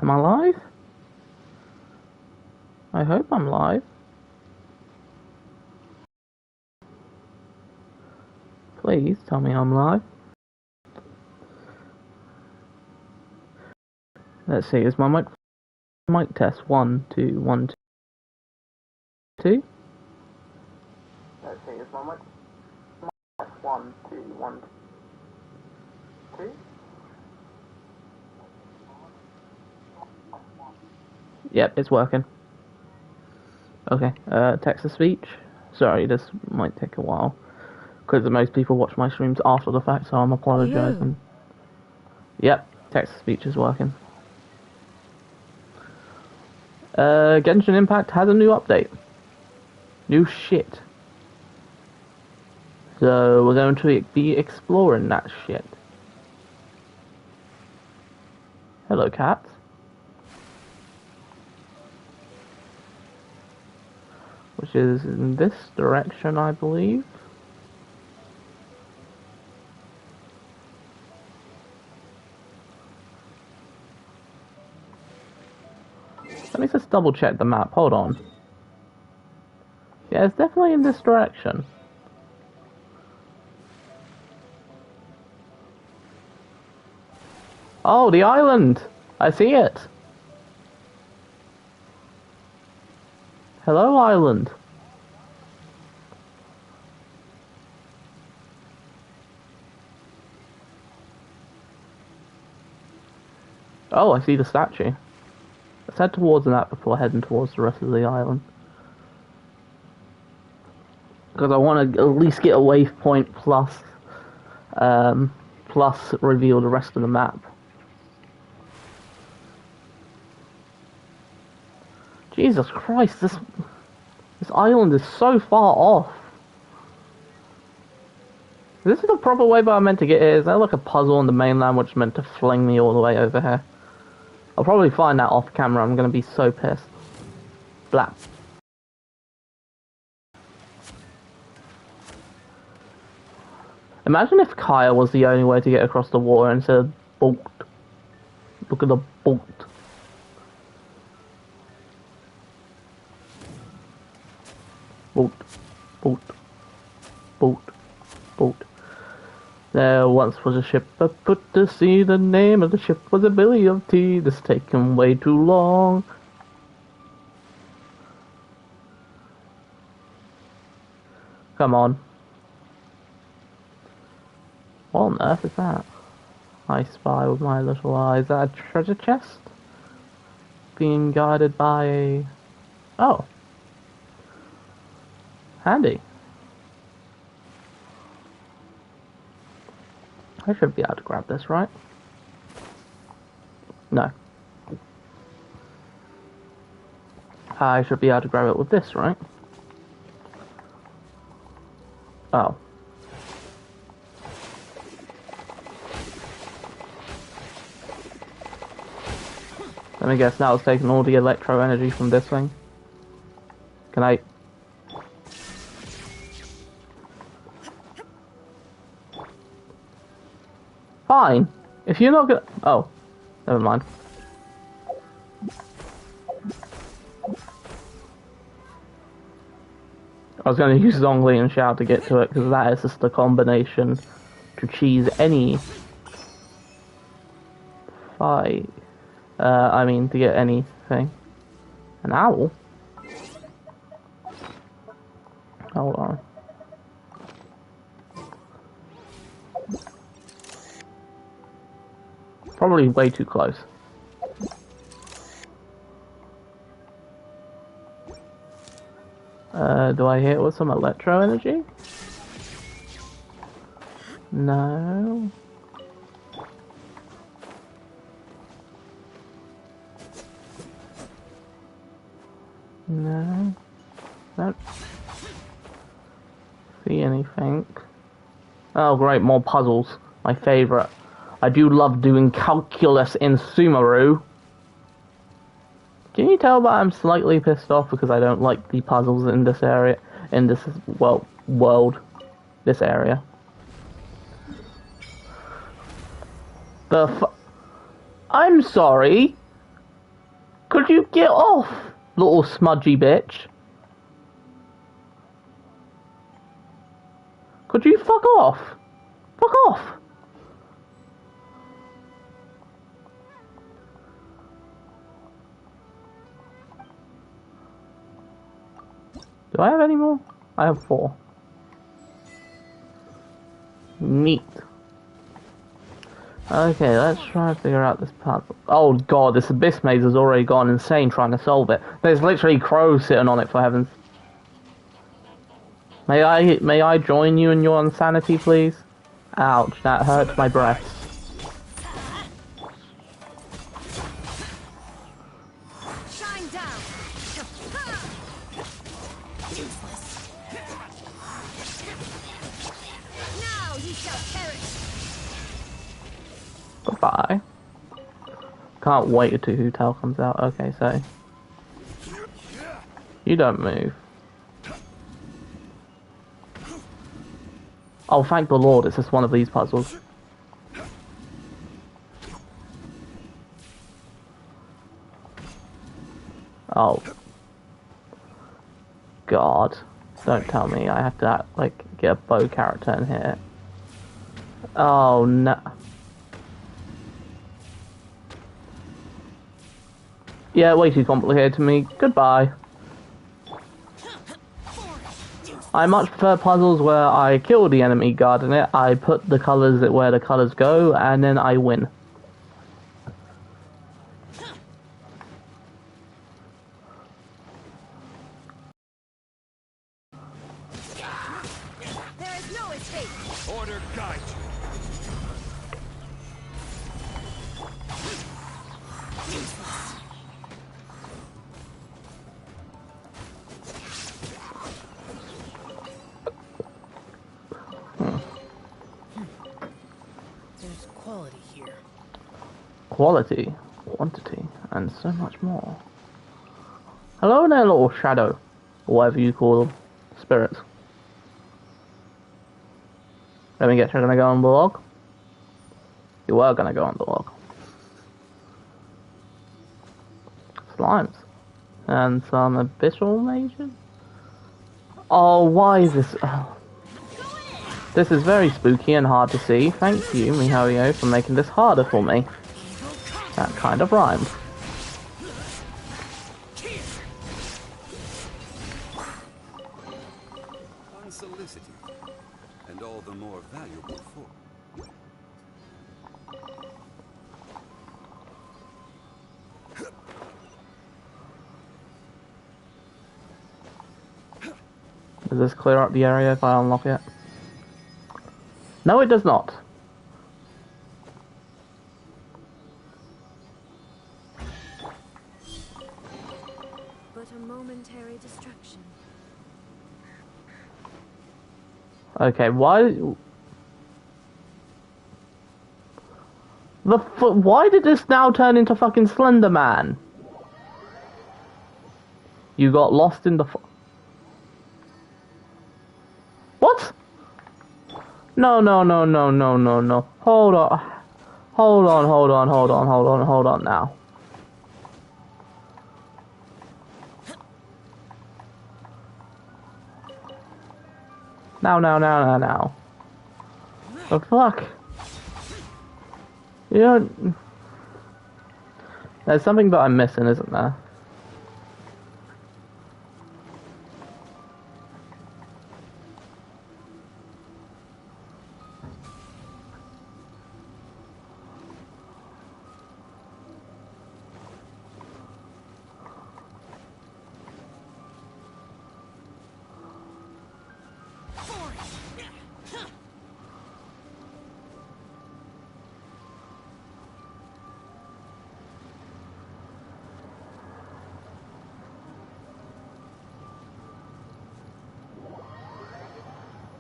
Am I live? I hope I'm live. Please tell me I'm live. Let's see, is my mic test 1 2 1 2? Let's see, is my mic test 1 2 1 2? Yep, it's working. Okay, text to speech. Sorry, this might take a while because most people watch my streams after the fact, so I'm apologizing. Yep, text to speech is working. Genshin Impact has a new update. New shit. So we're going to be exploring that shit. Hello, cat. Which is in this direction, I believe. Let me just double check the map. Hold on. Yeah, it's definitely in this direction. Oh, the island! I see it! Hello, island. Oh, I see the statue. Let's head towards that before heading towards the rest of the island. Because I want to at least get a waypoint plus reveal the rest of the map. Jesus Christ, this island is so far off. This is the proper way that I'm meant to get here. Is there like a puzzle on the mainland which is meant to fling me all the way over here? I'll probably find that off camera. I'm gonna be so pissed. Blap. Imagine if Kaya was the only way to get across the water instead of boat. Look at the boat. Boat. Boat. Boat. Boat. There once was a ship that put to sea. The name of the ship was a Billy of Tea. This taken way too long. Come on. What on earth is that? I spy with my little eyes. Is that a treasure chest? Being guided by a... Oh. Handy. I should be able to grab this, right? No. I should be able to grab it with this, right? Oh. Let me guess, now it's taking all the electro energy from this thing. Can I... Fine. If you're not gonna... Oh. Never mind. I was going to use Zhongli and Xiao to get to it, because that is just a combination to cheese any fight. I mean, to get anything. An owl? Hold on. Probably way too close. Do I hit it with some electro energy? No. No. Don't see anything. Oh great, more puzzles. My favourite. I do love doing calculus in Sumeru. Can you tell that I'm slightly pissed off because I don't like the puzzles in this area, in this, well, world, this area? I'm sorry. Could you get off, little smudgy bitch? Could you fuck off? Fuck off! Do I have any more? I have 4. Neat. Okay, let's try and figure out this puzzle. Oh god, this abyss maze has already gone insane trying to solve it. There's literally crows sitting on it, for heavens. May I join you in your insanity, please? Ouch, that hurts my breast. Shine down. Now he shall perish. Goodbye. Can't wait until Hotel comes out. Okay, so you don't move. Oh, thank the Lord, it's just one of these puzzles. Oh. God. Don't tell me I have to, like, get a bow character in here. Oh, no. Yeah, way too complicated to me. Goodbye. I much prefer puzzles where I kill the enemy guarding it, I put the colours where the colours go, and then I win. There is no escape. Order guide you. There's quality here. Quality, quantity, and so much more. Hello there, little shadow, or whatever you call them, spirits. Let me guess, you're gonna go on the log? You were gonna go on the log. Slimes. And some abyssal mages? Oh, why is this? Oh. This is very spooky and hard to see. Thank you, Mihoyo, for making this harder for me. That kind of rhymed. Unsolicited, and all the more valuable for. Does this clear up the area if I unlock it? No, it does not. But a momentary distraction. Okay, why? Why did this now turn into fucking Slender Man? You got lost in the. What? No, no, no, no, no, no, no. Hold on. Hold on, hold on, hold on, hold on, hold on now. Now. The fuck? You don't... There's something that I'm missing, isn't there?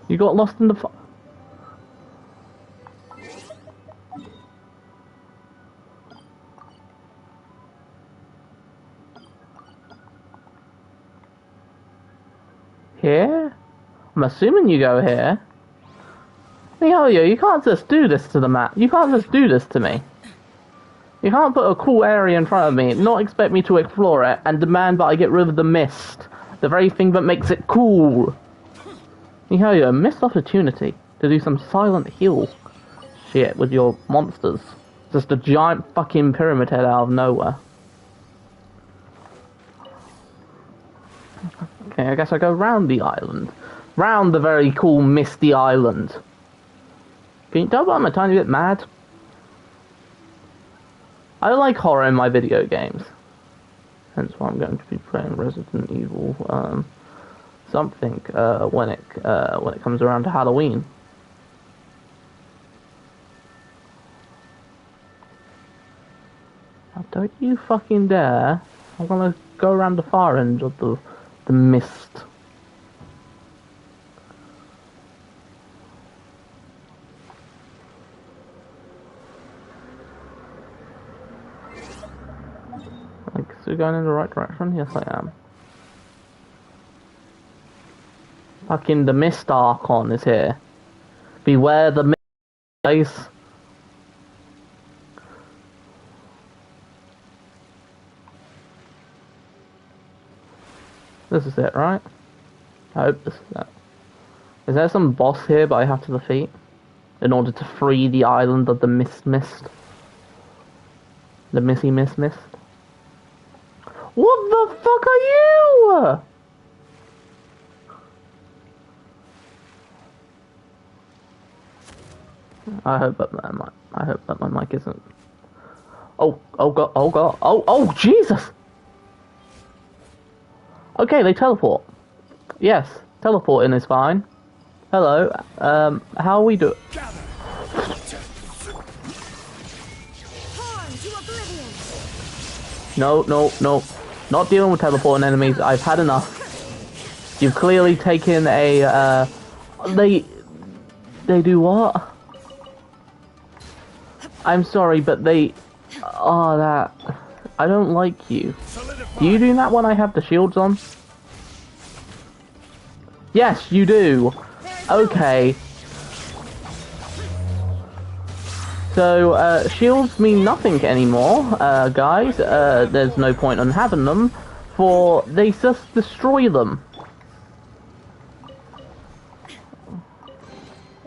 You got lost in the Here? I'm assuming you go here. Mihoyo, you can't just do this to the map. You can't just do this to me. You can't put a cool area in front of me, not expect me to explore it, and demand that I get rid of the mist. The very thing that makes it cool. You have a missed opportunity to do some silent heal shit with your monsters. Just a giant fucking pyramid head out of nowhere. Okay, I guess I go round the island. Round the very cool misty island. Can you tell that I'm a tiny bit mad? I like horror in my video games. Hence why I'm going to be playing Resident Evil something when it comes around to Halloween. Now don't you fucking dare. I'm gonna go around the far end of the mist. Like, so going in the right direction? Yes, I am. Fucking the Mist Archon is here. Beware the mist, guys. This is it, right? I hope this is it. Is there some boss here but I have to defeat? In order to free the island of the mist? The Missy Mist? What the fuck are you? I hope that my mic isn't. Oh god, oh Jesus! Okay, they teleport. Yes, teleporting is fine. Hello, how are we doing? No. Not dealing with teleporting enemies. I've had enough. You've clearly taken a, They do what? I'm sorry, but they... Oh, that... I don't like you. Do you do that when I have the shields on? Yes, you do. Okay. So, shields mean nothing anymore, guys. There's no point in having them, for they just destroy them.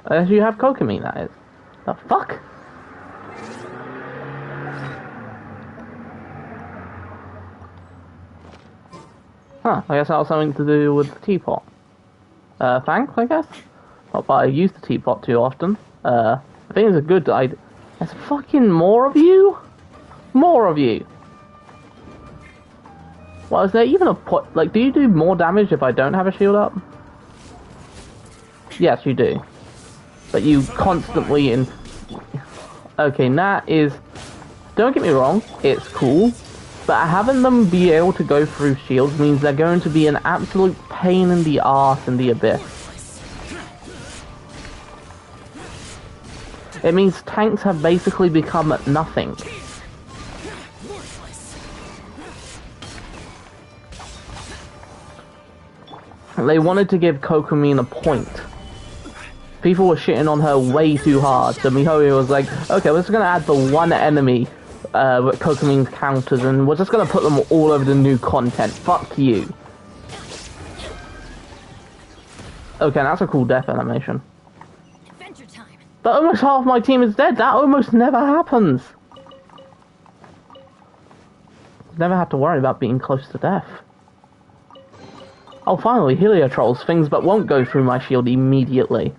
As you have Kokomi, that is. The fuck? Huh, I guess that was something to do with the teapot. Thanks, I guess? Not that I use the teapot too often. I think it's a good idea. There's fucking more of you? More of you! Well, is there even a point? Like, do you do more damage if I don't have a shield up? Yes, you do. But you constantly Okay, that is... Don't get me wrong, it's cool. But having them be able to go through shields means they're going to be an absolute pain in the arse in the abyss. It means tanks have basically become nothing. They wanted to give Kokomin a point. People were shitting on her way too hard, so Mihoyo was like, okay, we're just gonna add the one enemy with Kokomin's counters, and we're just gonna put them all over the new content. Fuck you. Okay, that's a cool death animation. Adventure time. But almost half my team is dead. That almost never happens. Never have to worry about being close to death. Oh, finally, Heliotroll's things, but won't go through my shield immediately.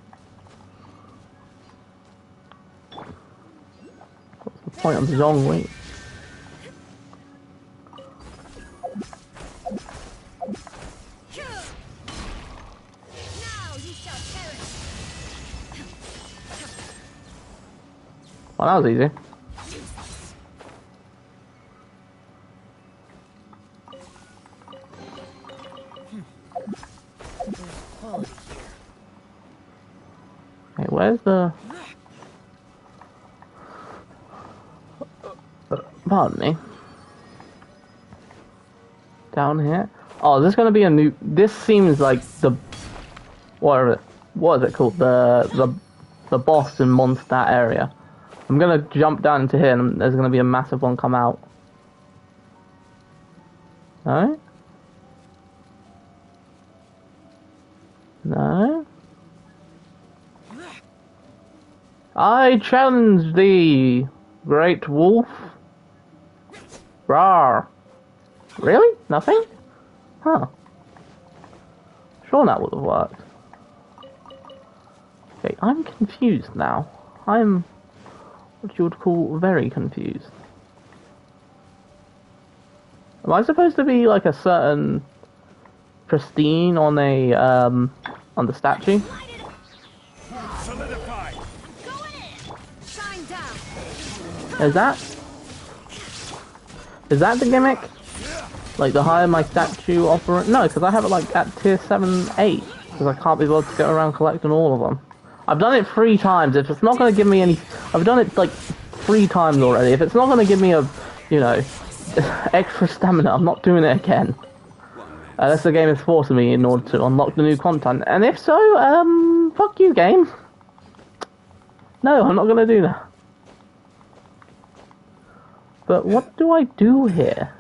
What's the point of Zhongli? Well, that was easy. Hey, where's the... Pardon me. Down here? Oh, is this gonna be a new... This seems like the... What is it called? The boss in Mondstadt area. I'm gonna jump down into here and there's gonna be a massive one come out. No? No? I challenge thee, great wolf. Rawr. Really? Nothing? Huh. Sure that would have worked. Okay, I'm confused now. I'm what you would call very confused. Am I supposed to be like a certain pristine on a on the statue? Solidify. Going in. Shine down. Is that the gimmick? Like the higher my statue offer? No, because I have it like at tier 7, 8. Because I can't be bothered to get around collecting all of them. I've done it 3 times. If it's not going to give me any... I've done it like 3 times already. If it's not going to give me a, you know, extra stamina, I'm not doing it again. Unless the game is forcing me in order to unlock the new content. And if so, fuck you, game. No, I'm not going to do that. But what do I do here?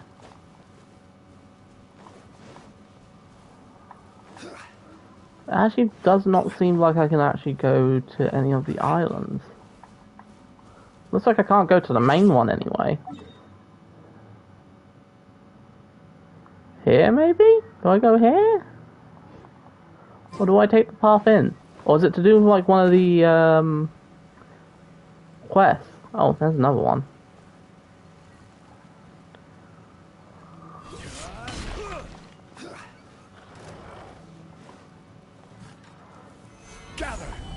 It actually does not seem like I can actually go to any of the islands. Looks like I can't go to the main one anyway. Here, maybe? Do I go here? Or do I take the path in? Or is it to do with like one of the quests? Oh, there's another one.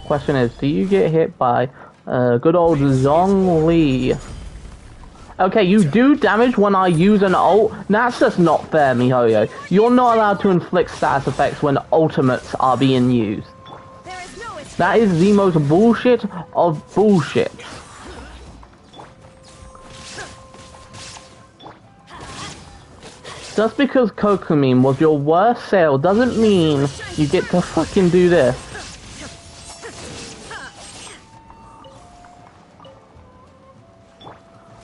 Question is, do you get hit by good old Zhongli? Okay, you do damage when I use an ult? That's just not fair, MiHoYo. You're not allowed to inflict status effects when ultimates are being used. That is the most bullshit of bullshit. Just because Kokumin was your worst sale doesn't mean you get to fucking do this.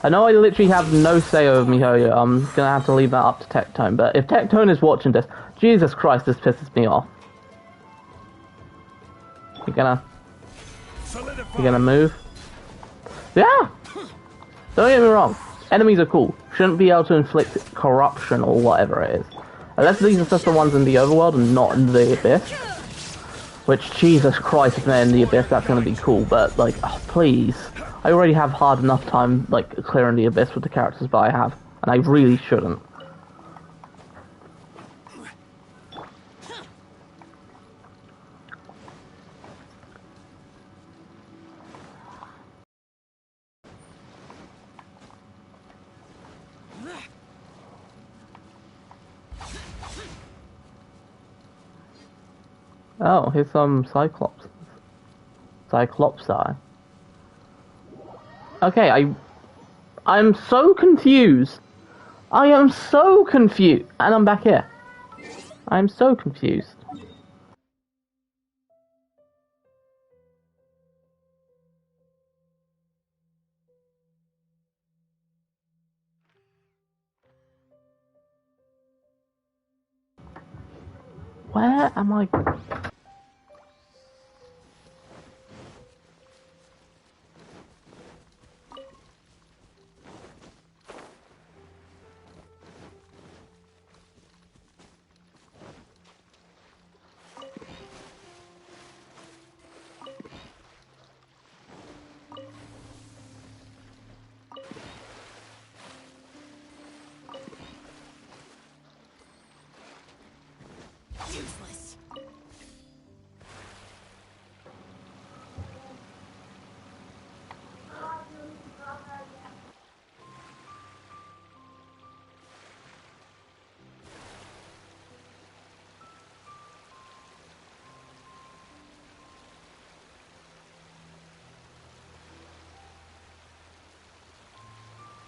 I know I literally have no say over MiHoYo. I'm gonna have to leave that up to Tectone. But if Tectone is watching this, Jesus Christ, this pisses me off. You're gonna move? Yeah! Don't get me wrong. Enemies are cool. Shouldn't be able to inflict corruption or whatever it is. Unless these are just the ones in the overworld and not in the abyss. Which, Jesus Christ, if they're in the abyss, that's gonna be cool. But, like, oh, please. I already have hard enough time, like, clearing the abyss with the characters that I have. And I really shouldn't. Oh, here's some Cyclops. Cyclopsi. Okay, I'm so confused. I am so confused. And I'm back here. I'm so confused. Where am I? Useless.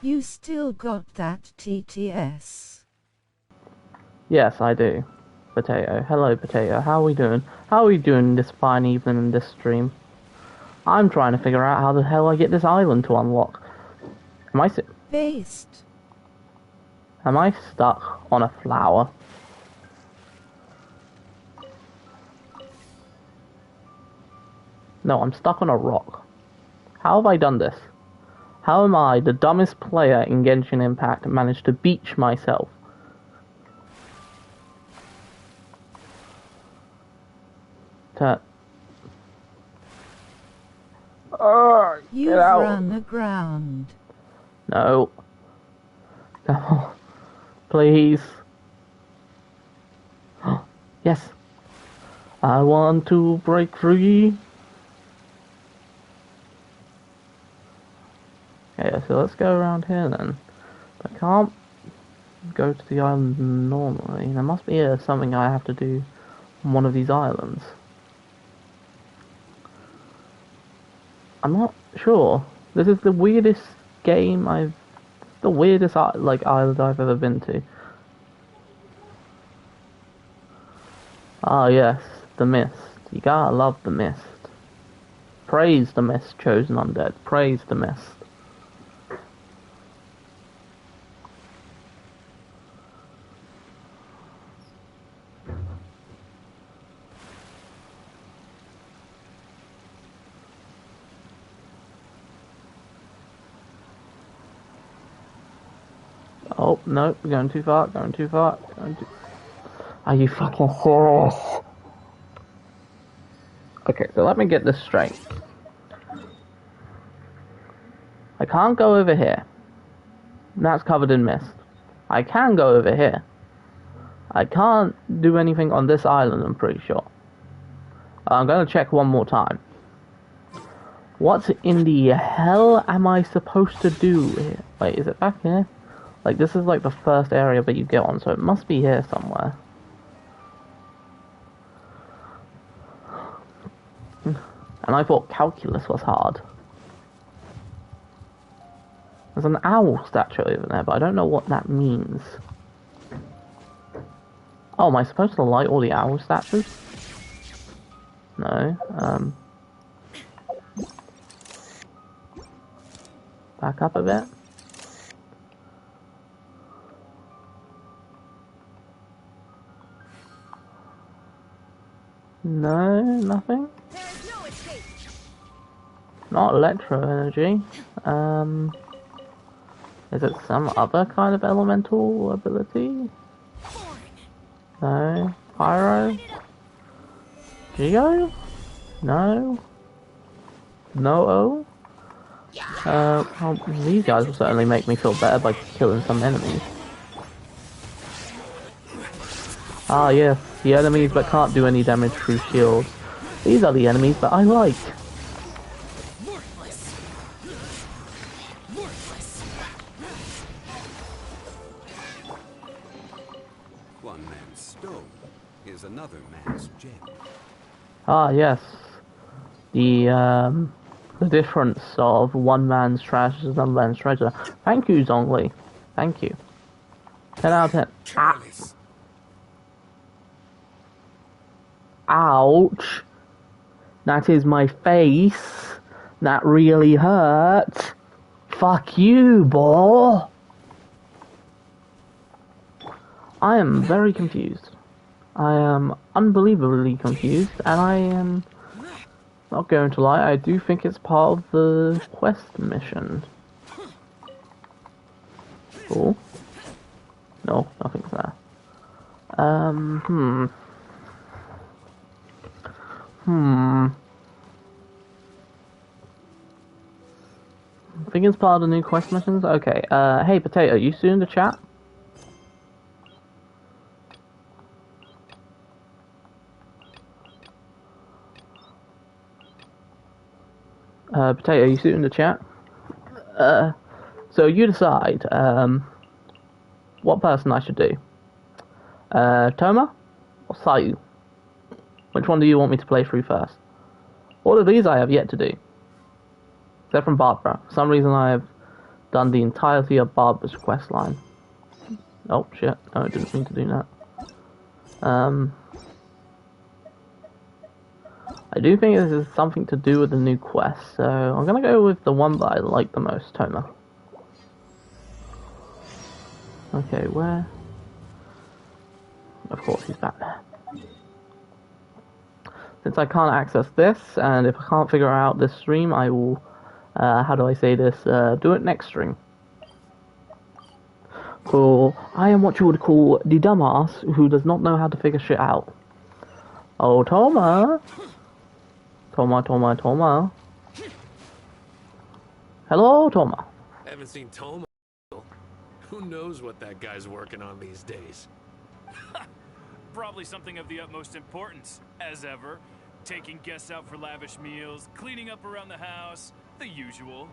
You still got that TTS? Yes, I do. Potato. Hello, Potato. How are we doing? How are we doing this fine evening in this stream? I'm trying to figure out how the hell I get this island to unlock. Based. Am I stuck on a flower? No, I'm stuck on a rock. How have I done this? How am I, the dumbest player in Genshin Impact, managed to beach myself? You've Get out. run aground. No. Come on. Please. Yes. I want to break free. Okay, so let's go around here then. I can't go to the island normally. There must be something I have to do on one of these islands. I'm not sure. This is the weirdest game the weirdest island I've ever been to. Ah yes, the mist. You gotta love the mist. Praise the mist, chosen undead. Praise the mist. Oh, no, we're going too far, going too far. Are you fucking serious? Okay, so let me get this straight. I can't go over here. That's covered in mist. I can go over here. I can't do anything on this island, I'm pretty sure. I'm going to check one more time. What in the hell am I supposed to do here? Wait, is it back here? Like, this is like the first area that you get on, so it must be here somewhere. And I thought calculus was hard. There's an owl statue over there, but I don't know what that means. Oh, am I supposed to light all the owl statues? No, back up a bit. No, nothing. There is no escape. Not electro energy. Is it some other kind of elemental ability? No. Pyro? Geo? No. No-o? Well, these guys will certainly make me feel better by killing some enemies. Ah yes, the enemies that can't do any damage through shields. These are the enemies that I like. One man's stone is another man's gem. Ah yes. The difference of one man's trash is another man's treasure. Thank you, Zhongli. Thank you. 10 out of 10. Ah. Ouch. That is my face. That really hurt. Fuck you, boy. I am very confused. I am unbelievably confused, and I am not going to lie, I do think it's part of the quest mission. Oh. No, nothing's there. I think it's part of the new quest missions. Okay, hey Potato, you still in the chat? Potato, you still in the chat? So you decide, what person I should do. Toma or Sayu? Which one do you want me to play through first? All of these I have yet to do. Except from Barbara. For some reason I have done the entirety of Barbara's quest line. Oh shit, no, I didn't mean to do that. I I do think this is something to do with the new quest, so I'm gonna go with the one that I like the most, Toma. Okay, where? Of course, he's back there. Since I can't access this, and if I can't figure out this stream, I will, how do I say this, do it next stream. Cool. I am what you would call the dumbass who does not know how to figure shit out. Oh, Toma! Toma. Hello, Toma. Haven't seen Toma. Who knows what that guy's working on these days? Probably something of the utmost importance, as ever. Taking guests out for lavish meals, cleaning up around the house, the usual.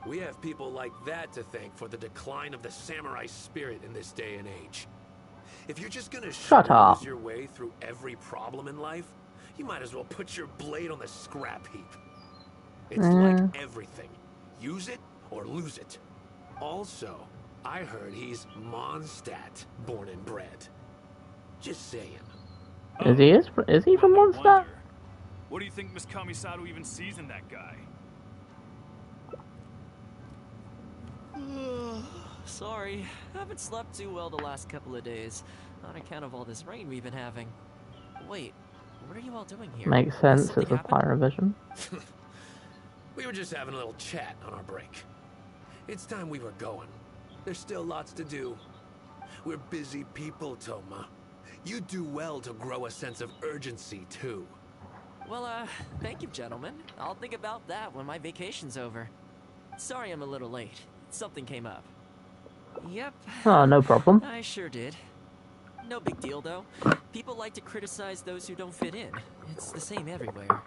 We have people like that to thank for the decline of the samurai spirit in this day and age. If you're just gonna Shut up. schmooze your way through every problem in life, you might as well put your blade on the scrap heap. It's like everything. Use it or lose it. Also, I heard he's Mondstadt, born and bred. Just saying. Is he from Well, no Mondstadt? wonder. What do you think Miss Kamisato even sees in that guy? Sorry, haven't slept too well the last couple of days, on account of all this rain we've been having. Wait, what are you all doing here? Makes Has sense, something it's a happened? Pyrovision. We were just having a little chat on our break. It's time we were going. There's still lots to do. We're busy people, Toma. You do well to grow a sense of urgency, too. Well, thank you, gentlemen. I'll think about that when my vacation's over. Sorry I'm a little late. Something came up. Yep. Oh, no problem. I sure did. No big deal, though. People like to criticize those who don't fit in. It's the same everywhere.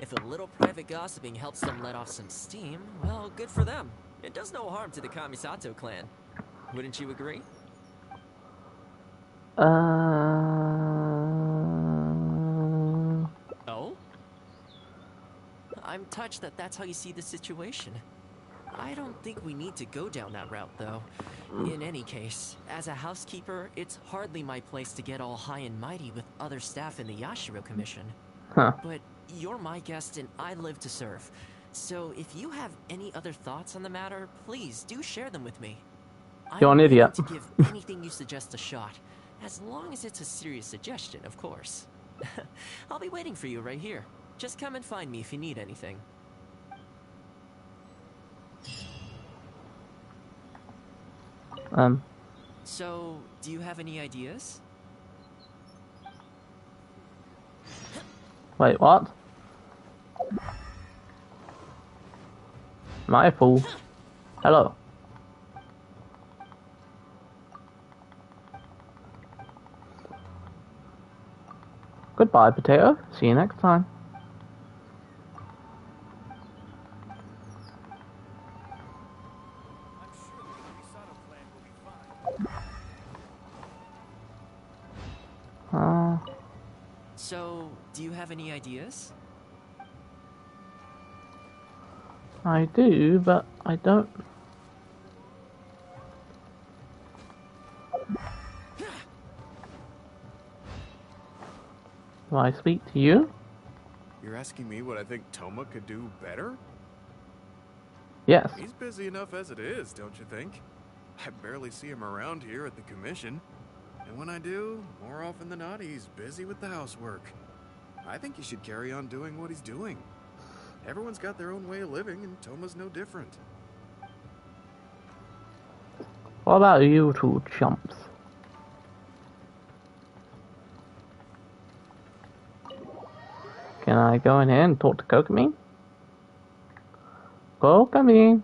If a little private gossiping helps them let off some steam, well, good for them. It does no harm to the Kamisato clan. Wouldn't you agree? Oh? I'm touched that that's how you see the situation. I don't think we need to go down that route, though. In any case, as a housekeeper, it's hardly my place to get all high and mighty with other staff in the Yashiro Commission. Huh. But you're my guest and I live to serve. So if you have any other thoughts on the matter, please do share them with me. You're an I'm willing idiot. to give anything you suggest a shot, as long as it's a serious suggestion, of course. I'll be waiting for you right here. Just come and find me if you need anything. So, do you have any ideas? Wait, what? Am I a fool? Hello. Goodbye, potato. See you next time. I'm sure the Kamisato clan will be fine. So, do you have any ideas? I do, but I don't. Do I speak to you? You're asking me what I think Toma could do better? Yes. He's busy enough as it is, don't you think? I barely see him around here at the commission. And when I do, more often than not, he's busy with the housework. I think he should carry on doing what he's doing. Everyone's got their own way of living, and Toma's no different. What about you two chumps? Can I go in here and talk to Kokamine? Kokamine,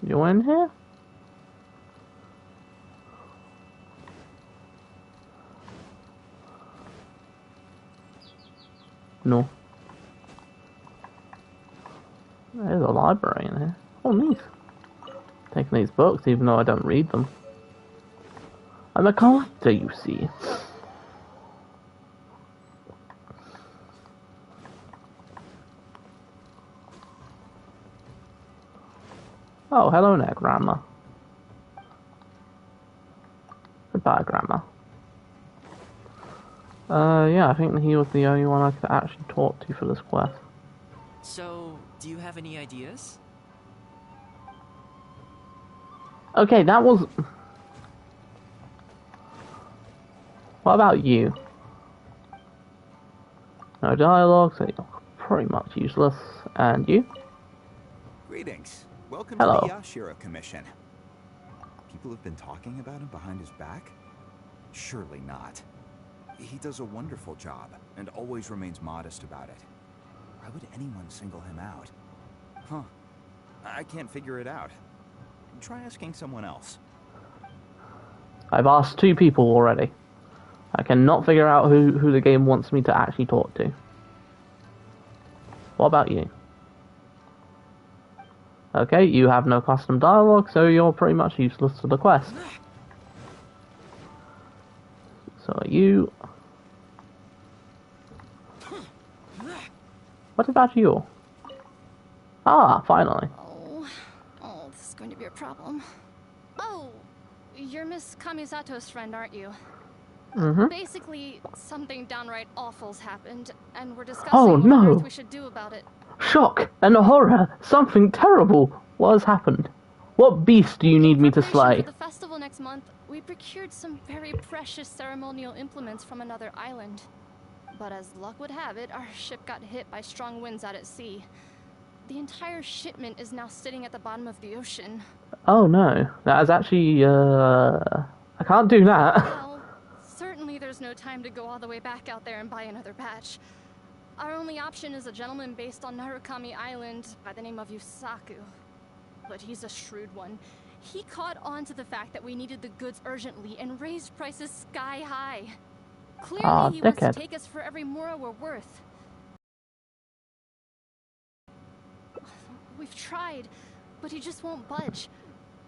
you in here? No. There's a library in here. Oh, nice. Taking these books even though I don't read them. I'm a collector, you see. Oh, hello there, Grandma. Goodbye, Grandma. Yeah, I think he was the only one I could actually talk to for this quest. So, do you have any ideas? Okay, that was... What about you? No dialogue, so you're pretty much useless. And you? Greetings. Welcome Hello. to the Yashiro Commission. People have been talking about him behind his back? Surely not. He does a wonderful job, and always remains modest about it. Why would anyone single him out? Huh. I can't figure it out. Try asking someone else. I've asked 2 people already. I cannot figure out who the game wants me to actually talk to. What about you? Okay, you have no custom dialogue, so you're pretty much useless to the quest. So are you... What about you? Ah, finally. Oh, this is going to be a problem. Oh, you're Miss Kamisato's friend, aren't you? Mm-hmm. Basically, something downright awful's happened, and we're discussing Oh, what no. on earth we should do about it. Shock and horror! Something terrible! What has happened? What beast do you need me to slay? For the festival next month, we procured some very precious ceremonial implements from another island. But as luck would have it, our ship got hit by strong winds out at sea. The entire shipment is now sitting at the bottom of the ocean. Oh no, that is actually, I can't do that. Well, certainly there's no time to go all the way back out there and buy another batch. Our only option is a gentleman based on Narukami Island by the name of Yusaku. But he's a shrewd one. He caught on to the fact that we needed the goods urgently and raised prices sky high. Clearly he wants to take us for every mora we're worth. We've tried, but he just won't budge.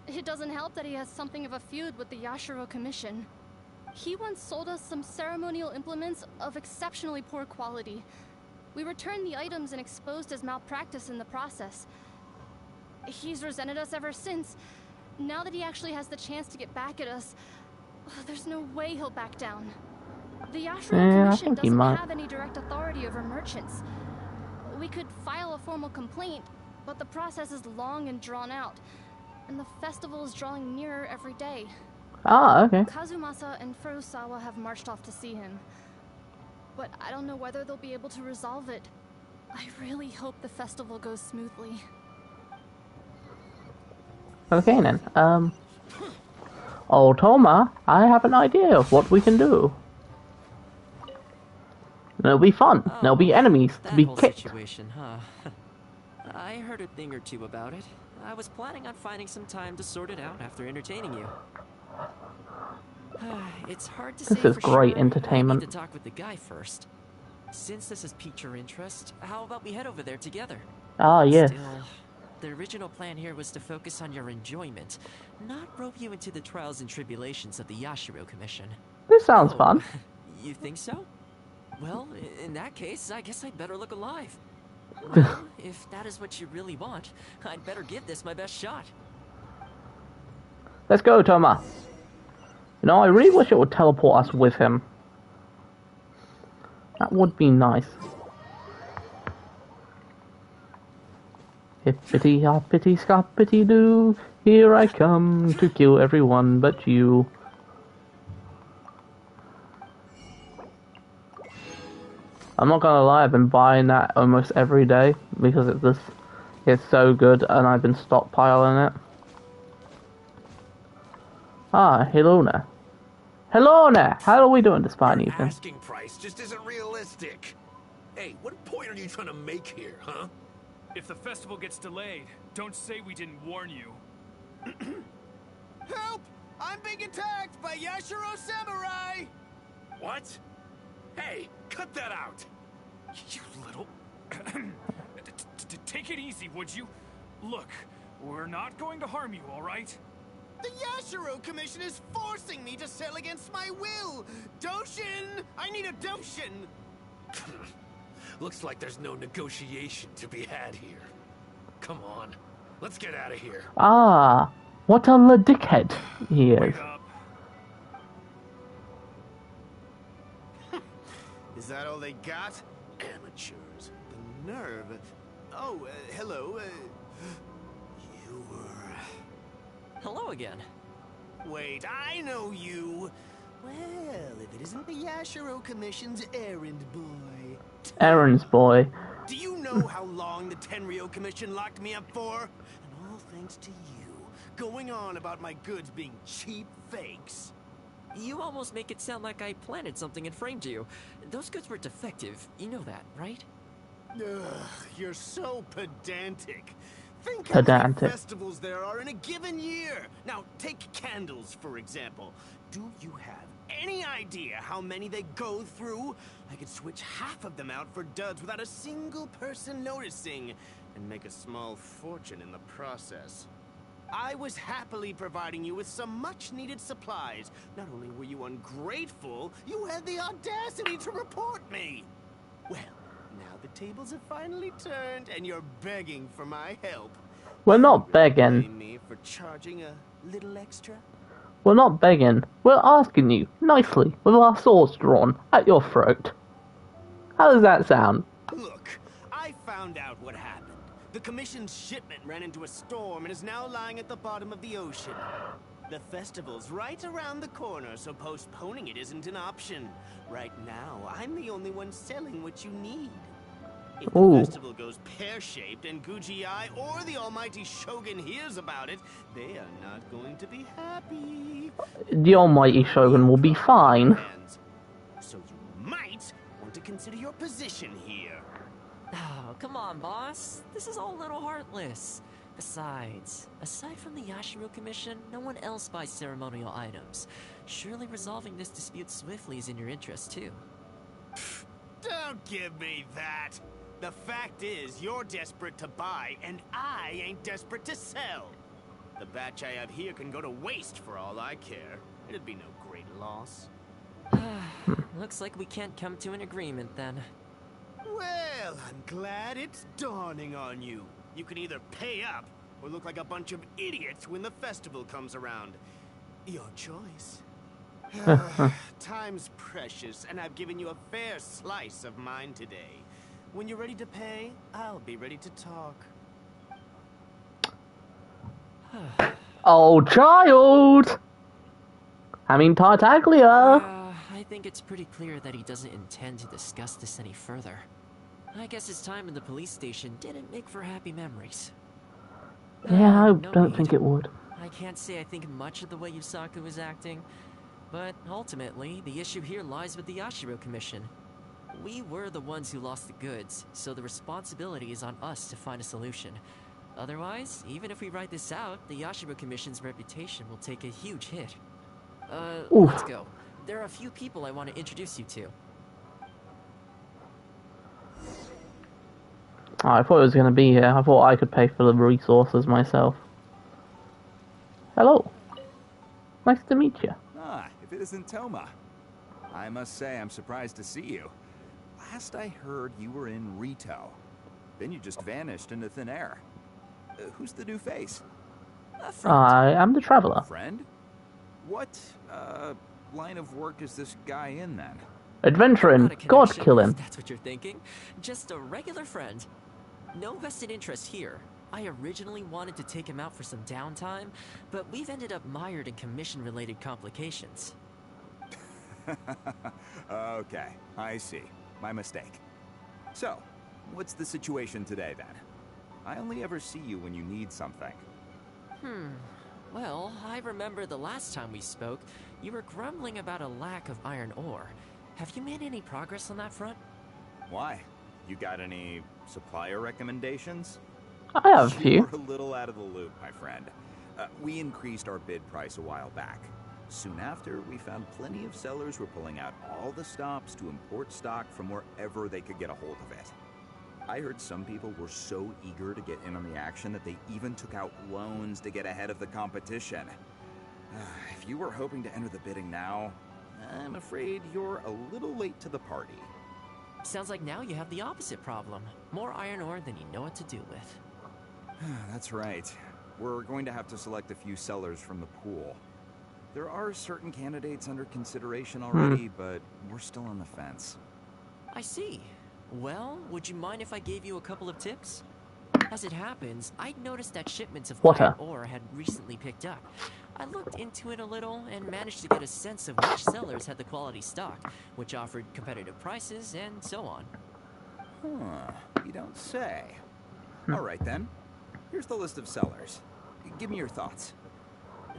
It doesn't help that he has something of a feud with the Yashiro Commission. He once sold us some ceremonial implements of exceptionally poor quality. We returned the items and exposed his malpractice in the process. He's resented us ever since. Now that he actually has the chance to get back at us, there's no way he'll back down. The Yashiro Commission doesn't have any direct authority over merchants. We could file a formal complaint, but the process is long and drawn out, and the festival is drawing nearer every day. Ah, okay. Kazumasa and Furusawa have marched off to see him, but I don't know whether they'll be able to resolve it. I really hope the festival goes smoothly. Okay then, Oh, Toma, I have an idea of what we can do. It'll be fun. There'll be enemies to be kicked. Situation, huh? I heard a thing or two about it. I was planning on finding some time to sort it out after entertaining you. It's hard to say This is for great sure. entertainment. I need to talk with the guy first. Since this has piqued your interest, how about we head over there together? Ah, yes. Still, the original plan here was to focus on your enjoyment, not rope you into the trials and tribulations of the Yashiro Commission. This sounds fun. You think so? Well, in that case, I guess I'd better look alive. Well, if that is what you really want, I'd better give this my best shot. Let's go, Toma. You know, I really wish it would teleport us with him. That would be nice. Hippity hoppity scoppity doo, here I come to kill everyone but you. I'm not gonna lie, I've been buying that almost every day because it's so good and I've been stockpiling it. Ah, Helona. Helona! How are we doing this fine evening? Asking price just isn't realistic. Hey, what point are you trying to make here, huh? If the festival gets delayed, don't say we didn't warn you. Help! I'm being attacked by Yashiro Samurai! What? Hey, cut that out! You little... Take it easy, would you? Look, we're not going to harm you, all right? The Yashiro Commission is forcing me to sell against my will! Doshin! I need a Doshin! Looks like there's no negotiation to be had here. Come on, let's get out of here. Ah, what a dickhead he is. Wake up. that all they got? Amateurs. The nerve. Oh, hello. You were... Hello again. Wait, I know you. Well, if it isn't the Yashiro Commission's errand boy. Aaron's boy. Do you know how long the Tenryo Commission locked me up for? And all thanks to you, going on about my goods being cheap fakes. You almost make it sound like I planted something and framed you. Those goods were defective. You know that, right? Ugh, you're so pedantic. Think Pedantic. how many festivals there are in a given year. Now, take candles, for example. Do you have any idea how many they go through? I could switch half of them out for duds without a single person noticing, and make a small fortune in the process. I was happily providing you with some much-needed supplies. Not only were you ungrateful, you had the audacity to report me. Well, now the tables have finally turned, and you're begging for my help. We're not Blame begging. me for charging a little extra? We're not begging. We're asking you, nicely, with our swords drawn, at your throat. How does that sound? Look, I found out what happened. The Commission's shipment ran into a storm and is now lying at the bottom of the ocean. The festival's right around the corner, so postponing it isn't an option. Right now, I'm the only one selling what you need. If the festival goes pear-shaped and Guji-ai or the almighty Shogun hears about it, they are not going to be happy. The almighty Shogun will be fine. So you might want to consider your position here. Oh, come on, boss. This is all a little heartless. Besides, aside from the Yashiro Commission, no one else buys ceremonial items. Surely resolving this dispute swiftly is in your interest, too. Don't give me that! The fact is, you're desperate to buy, and I ain't desperate to sell. The batch I have here can go to waste for all I care. It'd be no great loss. Looks like we can't come to an agreement, then. Well, I'm glad it's dawning on you. You can either pay up, or look like a bunch of idiots when the festival comes around. Your choice. Time's precious, and I've given you a fair slice of mine today. When you're ready to pay, I'll be ready to talk. Oh, child! I mean, Tartaglia! I think it's pretty clear that he doesn't intend to discuss this any further. I guess his time in the police station didn't make for happy memories. Yeah, I No don't need. think it would. I can't say I think much of the way Yusaku is acting, but ultimately, the issue here lies with the Yashiro Commission. We were the ones who lost the goods, so the responsibility is on us to find a solution. Otherwise, even if we write this out, the Yashiro Commission's reputation will take a huge hit. Let's go. There are a few people I want to introduce you to. Oh, I thought it was going to be here. I thought I could pay for the resources myself. Hello. Nice to meet you. Ah, if it isn't Toma. I must say I'm surprised to see you. Last I heard, you were in Rito. Then you just vanished into thin air. Who's the new face? I am the Traveler. Friend? What, line of work is this guy in, then? Adventuring. God killing. That's what you're thinking. Just a regular friend. No vested interest here. I originally wanted to take him out for some downtime, but we've ended up mired in commission-related complications. Okay, I see. My mistake. So, what's the situation today, then? I only ever see you when you need something. Well, I remember the last time we spoke, you were grumbling about a lack of iron ore. Have you made any progress on that front? Why? You got any supplier recommendations? I have a few. You're a little out of the loop, my friend. We increased our bid price a while back. Soon after, we found plenty of sellers were pulling out all the stops to import stock from wherever they could get a hold of it. I heard some people were so eager to get in on the action that they even took out loans to get ahead of the competition. If you were hoping to enter the bidding now, I'm afraid you're a little late to the party. Sounds like now you have the opposite problem. More iron ore than you know what to do with. That's right. We're going to have to select a few sellers from the pool. There are certain candidates under consideration already, but we're still on the fence. I see. Well, would you mind if I gave you a couple of tips? As it happens, I'd noticed that shipments of Water. iron ore had recently picked up. I looked into it a little and managed to get a sense of which sellers had the quality stock, which offered competitive prices, and so on. Huh, you don't say. All right then. Here's the list of sellers. Give me your thoughts.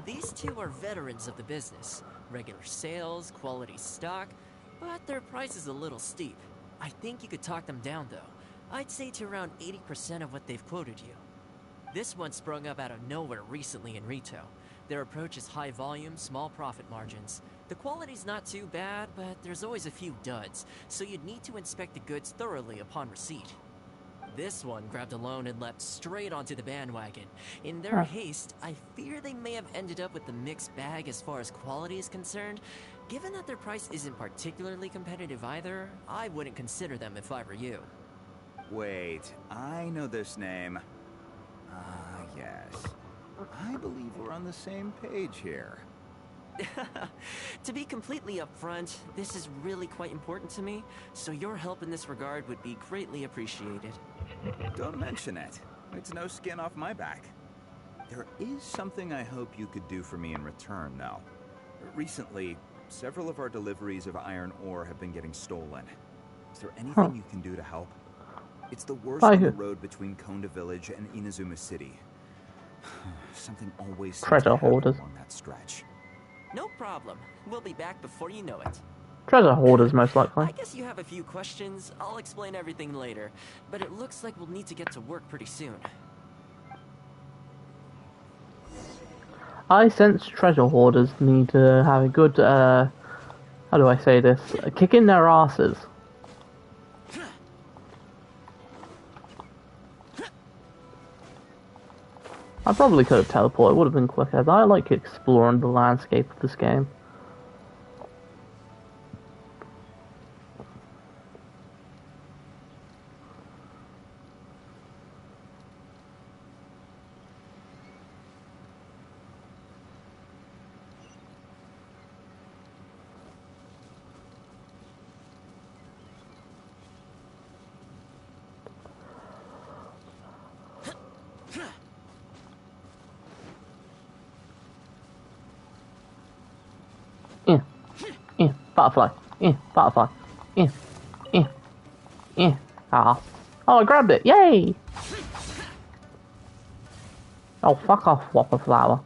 These two are veterans of the business. Regular sales, quality stock, but their price is a little steep. I think you could talk them down though. I'd say to around 80% of what they've quoted you. This one sprung up out of nowhere recently in retail. Their approach is high volume, small profit margins. The quality's not too bad, but there's always a few duds, so you'd need to inspect the goods thoroughly upon receipt. This one grabbed a loan and leapt straight onto the bandwagon. In their haste, I fear they may have ended up with the mixed bag as far as quality is concerned. Given that their price isn't particularly competitive either, I wouldn't consider them if I were you. Wait, I know this name. Ah, yes. I believe we're on the same page here. To be completely upfront, this is really quite important to me, so your help in this regard would be greatly appreciated. Don't mention it. It's no skin off my back. There is something I hope you could do for me in return, though. Recently, several of our deliveries of iron ore have been getting stolen. Is there anything you can do to help? It's the worst on the road between Konda Village and Inazuma City. Something always seems Treasure to happen hoarders. along that stretch. No problem. We'll be back before you know it. Treasure hoarders, most likely. I guess you have a few questions. I'll explain everything later. But it looks like we'll need to get to work pretty soon. I sense treasure hoarders need to have a good, how do I say this? A kick in their asses. I probably could have teleported, it would have been quicker, as I like exploring the landscape of this game. Butterfly. Butterfly. Ah. Oh, I grabbed it. Yay! Oh, fuck off, Whopper Flower.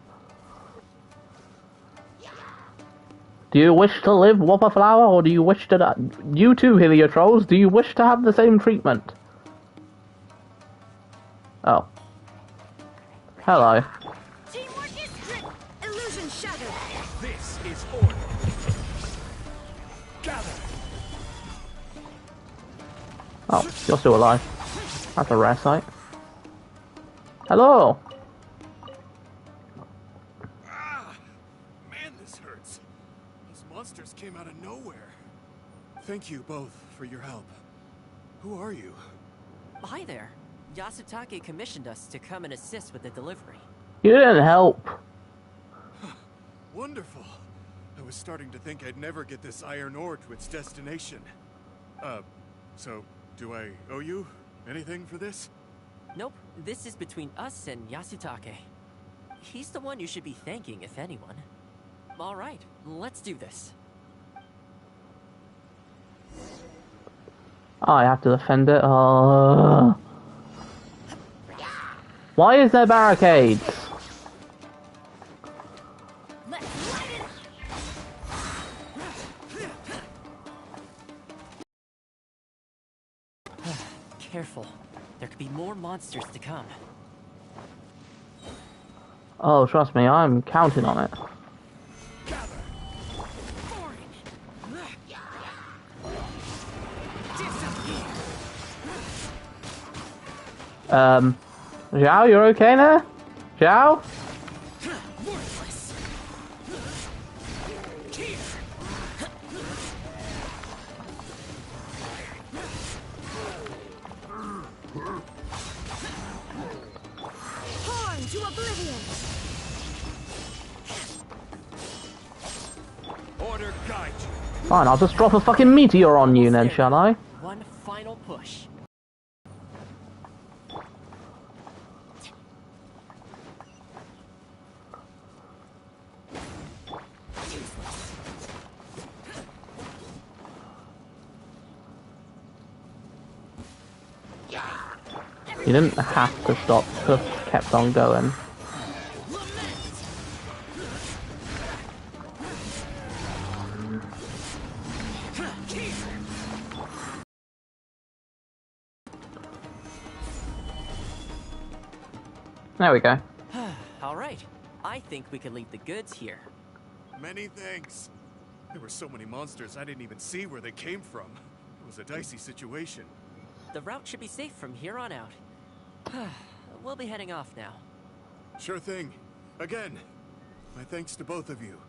Do you wish to live, Whopper Flower, or do you wish to die? You too, Heliotrolls, do you wish to have the same treatment? Oh. Hello. Teamwork is strict. Illusion shattered. This is order. Gather. Oh, you're still alive. That's a rare sight. Hello! Ah, man, this hurts. Those monsters came out of nowhere. Thank you both for your help. Who are you? Hi there. Yasutake commissioned us to come and assist with the delivery. You didn't help. Wonderful. I was starting to think I'd never get this iron ore to its destination. So, do I owe you anything for this? Nope, this is between us and Yasutake. He's the one you should be thanking, if anyone. Alright, let's do this. I have to defend it. Why is there barricades? Careful. There could be more monsters to come. Oh, trust me, I'm counting on it. Zhao, you're okay there? Zhao? Torn to oblivion. Order guide you. Fine, I'll just drop a fucking meteor on you then, shall I? One final push. You didn't have to stop, just kept on going. There we go. All right. I think we can leave the goods here. Many thanks. There were so many monsters I didn't even see where they came from. It was a dicey situation. The route should be safe from here on out. We'll be heading off now. Sure thing. Again, my thanks to both of you.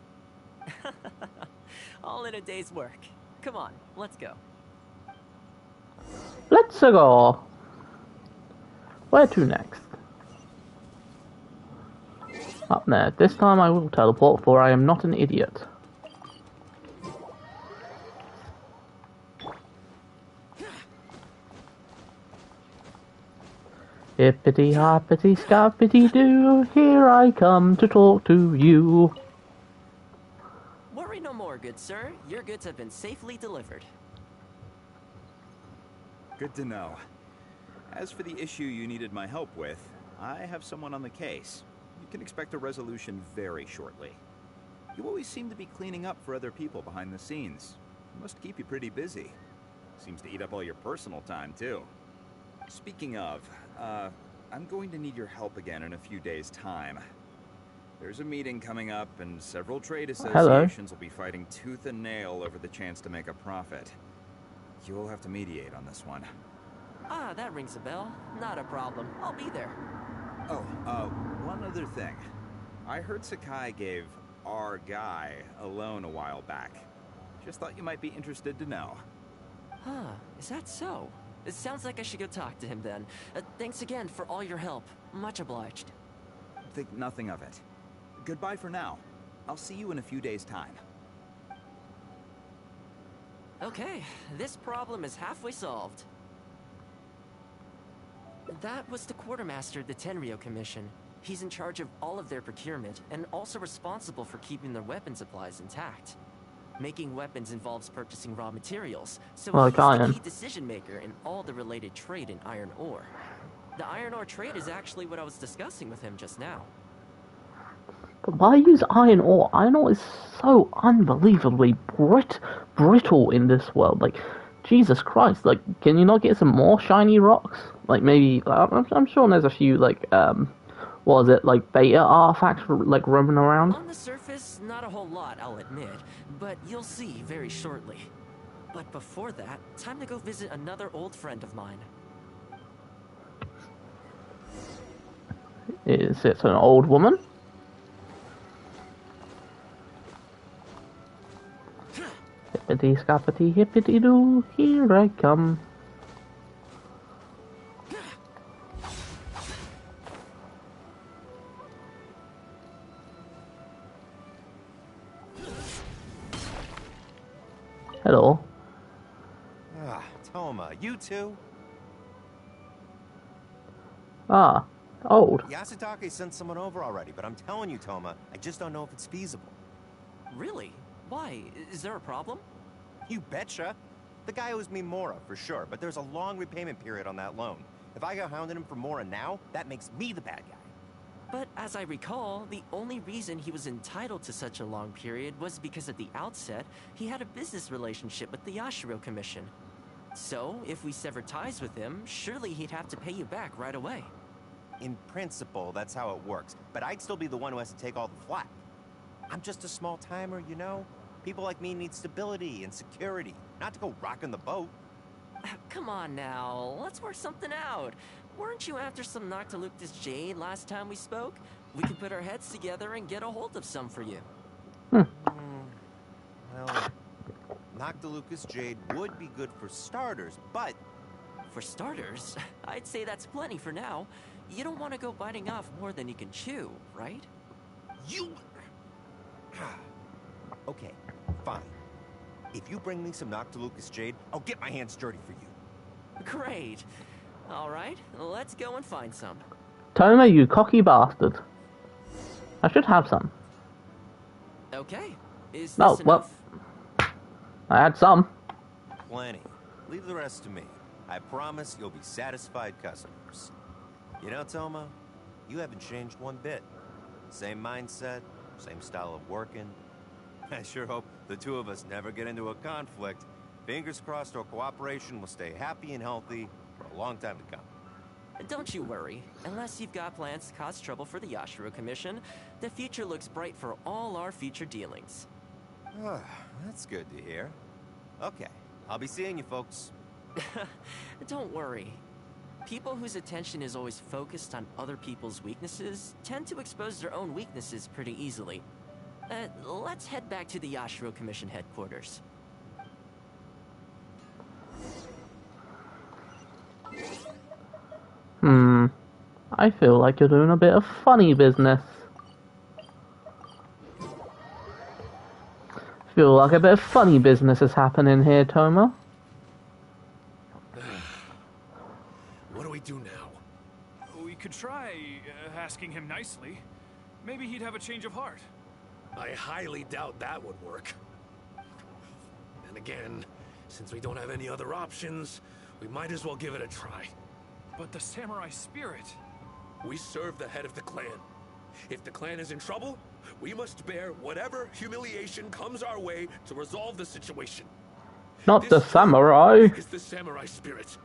All in a day's work. Come on, let's go. Let's go. Where to next? Up there. This time I will teleport, for I am not an idiot. Hippity hoppity scoppity doo, here I come to talk to you. Worry no more, good sir. Your goods have been safely delivered. Good to know. As for the issue you needed my help with, I have someone on the case. You can expect a resolution very shortly. You always seem to be cleaning up for other people behind the scenes. It must keep you pretty busy. Seems to eat up all your personal time, too. Speaking of, I'm going to need your help again in a few days' time. There's a meeting coming up, and several trade associations will be fighting tooth and nail over the chance to make a profit. You'll have to mediate on this one. Ah, that rings a bell. Not a problem. I'll be there. Oh, one other thing. I heard Sakai gave our guy a loan a while back. Just thought you might be interested to know. Huh, is that so? It sounds like I should go talk to him then. Thanks again for all your help. Much obliged. Think nothing of it. Goodbye for now. I'll see you in a few days' time. Okay, this problem is halfway solved. That was the quartermaster of the Tenryo Commission. He's in charge of all of their procurement, and also responsible for keeping their weapon supplies intact. Making weapons involves purchasing raw materials, so he's the key decision maker in all the related trade in iron ore. The iron ore trade is actually what I was discussing with him just now. But why use iron ore? Iron ore is so unbelievably brittle in this world. Like, Jesus Christ, like, can you not get some more shiny rocks? Like, maybe, I'm sure there's a few, like, what is it, like, beta artifacts, like, roaming around? On the surface, not a whole lot, I'll admit, but you'll see very shortly. But before that, time to go visit another old friend of mine. Is it an old woman? Hippity scoppity hippity doo, here I come. Hello. Ah, Toma, you too? Ah, old. Yasutake sent someone over already, but I'm telling you, Toma, I just don't know if it's feasible. Really? Why? Is there a problem? You betcha. The guy owes me Mora, for sure, but there's a long repayment period on that loan. If I go hounding him for Mora now, that makes me the bad guy. But as I recall, the only reason he was entitled to such a long period was because at the outset, he had a business relationship with the Yashiro Commission. So, if we sever ties with him, surely he'd have to pay you back right away. In principle, that's how it works, but I'd still be the one who has to take all the flack. I'm just a small timer, you know? People like me need stability and security, not to go rocking the boat. Come on now, let's work something out. Weren't you after some Noctiluctus jade last time we spoke? We could put our heads together and get a hold of some for you. Well, Noctilucus jade would be good for starters, but... For starters, I'd say that's plenty for now. You don't want to go biting off more than you can chew, right? You... Okay, fine. If you bring me some Noctilucous Jade, I'll get my hands dirty for you. Great. All right, let's go and find some. Toma, you cocky bastard. I should have some. Okay. Is this Oh, well. enough? I had some. Plenty. Leave the rest to me. I promise you'll be satisfied customers. You know, Toma, you haven't changed one bit. Same mindset, same style of working. I sure hope the two of us never get into a conflict. Fingers crossed our cooperation will stay happy and healthy for a long time to come. Don't you worry. Unless you've got plans to cause trouble for the Yashiro Commission, the future looks bright for all our future dealings. That's good to hear. Okay, I'll be seeing you folks. Don't worry. People whose attention is always focused on other people's weaknesses tend to expose their own weaknesses pretty easily. Let's head back to the Yashiro Commission headquarters. I feel like you're doing a bit of funny business. Feel like a bit of funny business is happening here, Toma. What do we do now? We could try asking him nicely. Maybe he'd have a change of heart. I highly doubt that would work. And again, since we don't have any other options, we might as well give it a try. But the samurai spirit... We serve the head of the clan. If the clan is in trouble, we must bear whatever humiliation comes our way to resolve the situation. Not the samurai. Is the samurai spirit.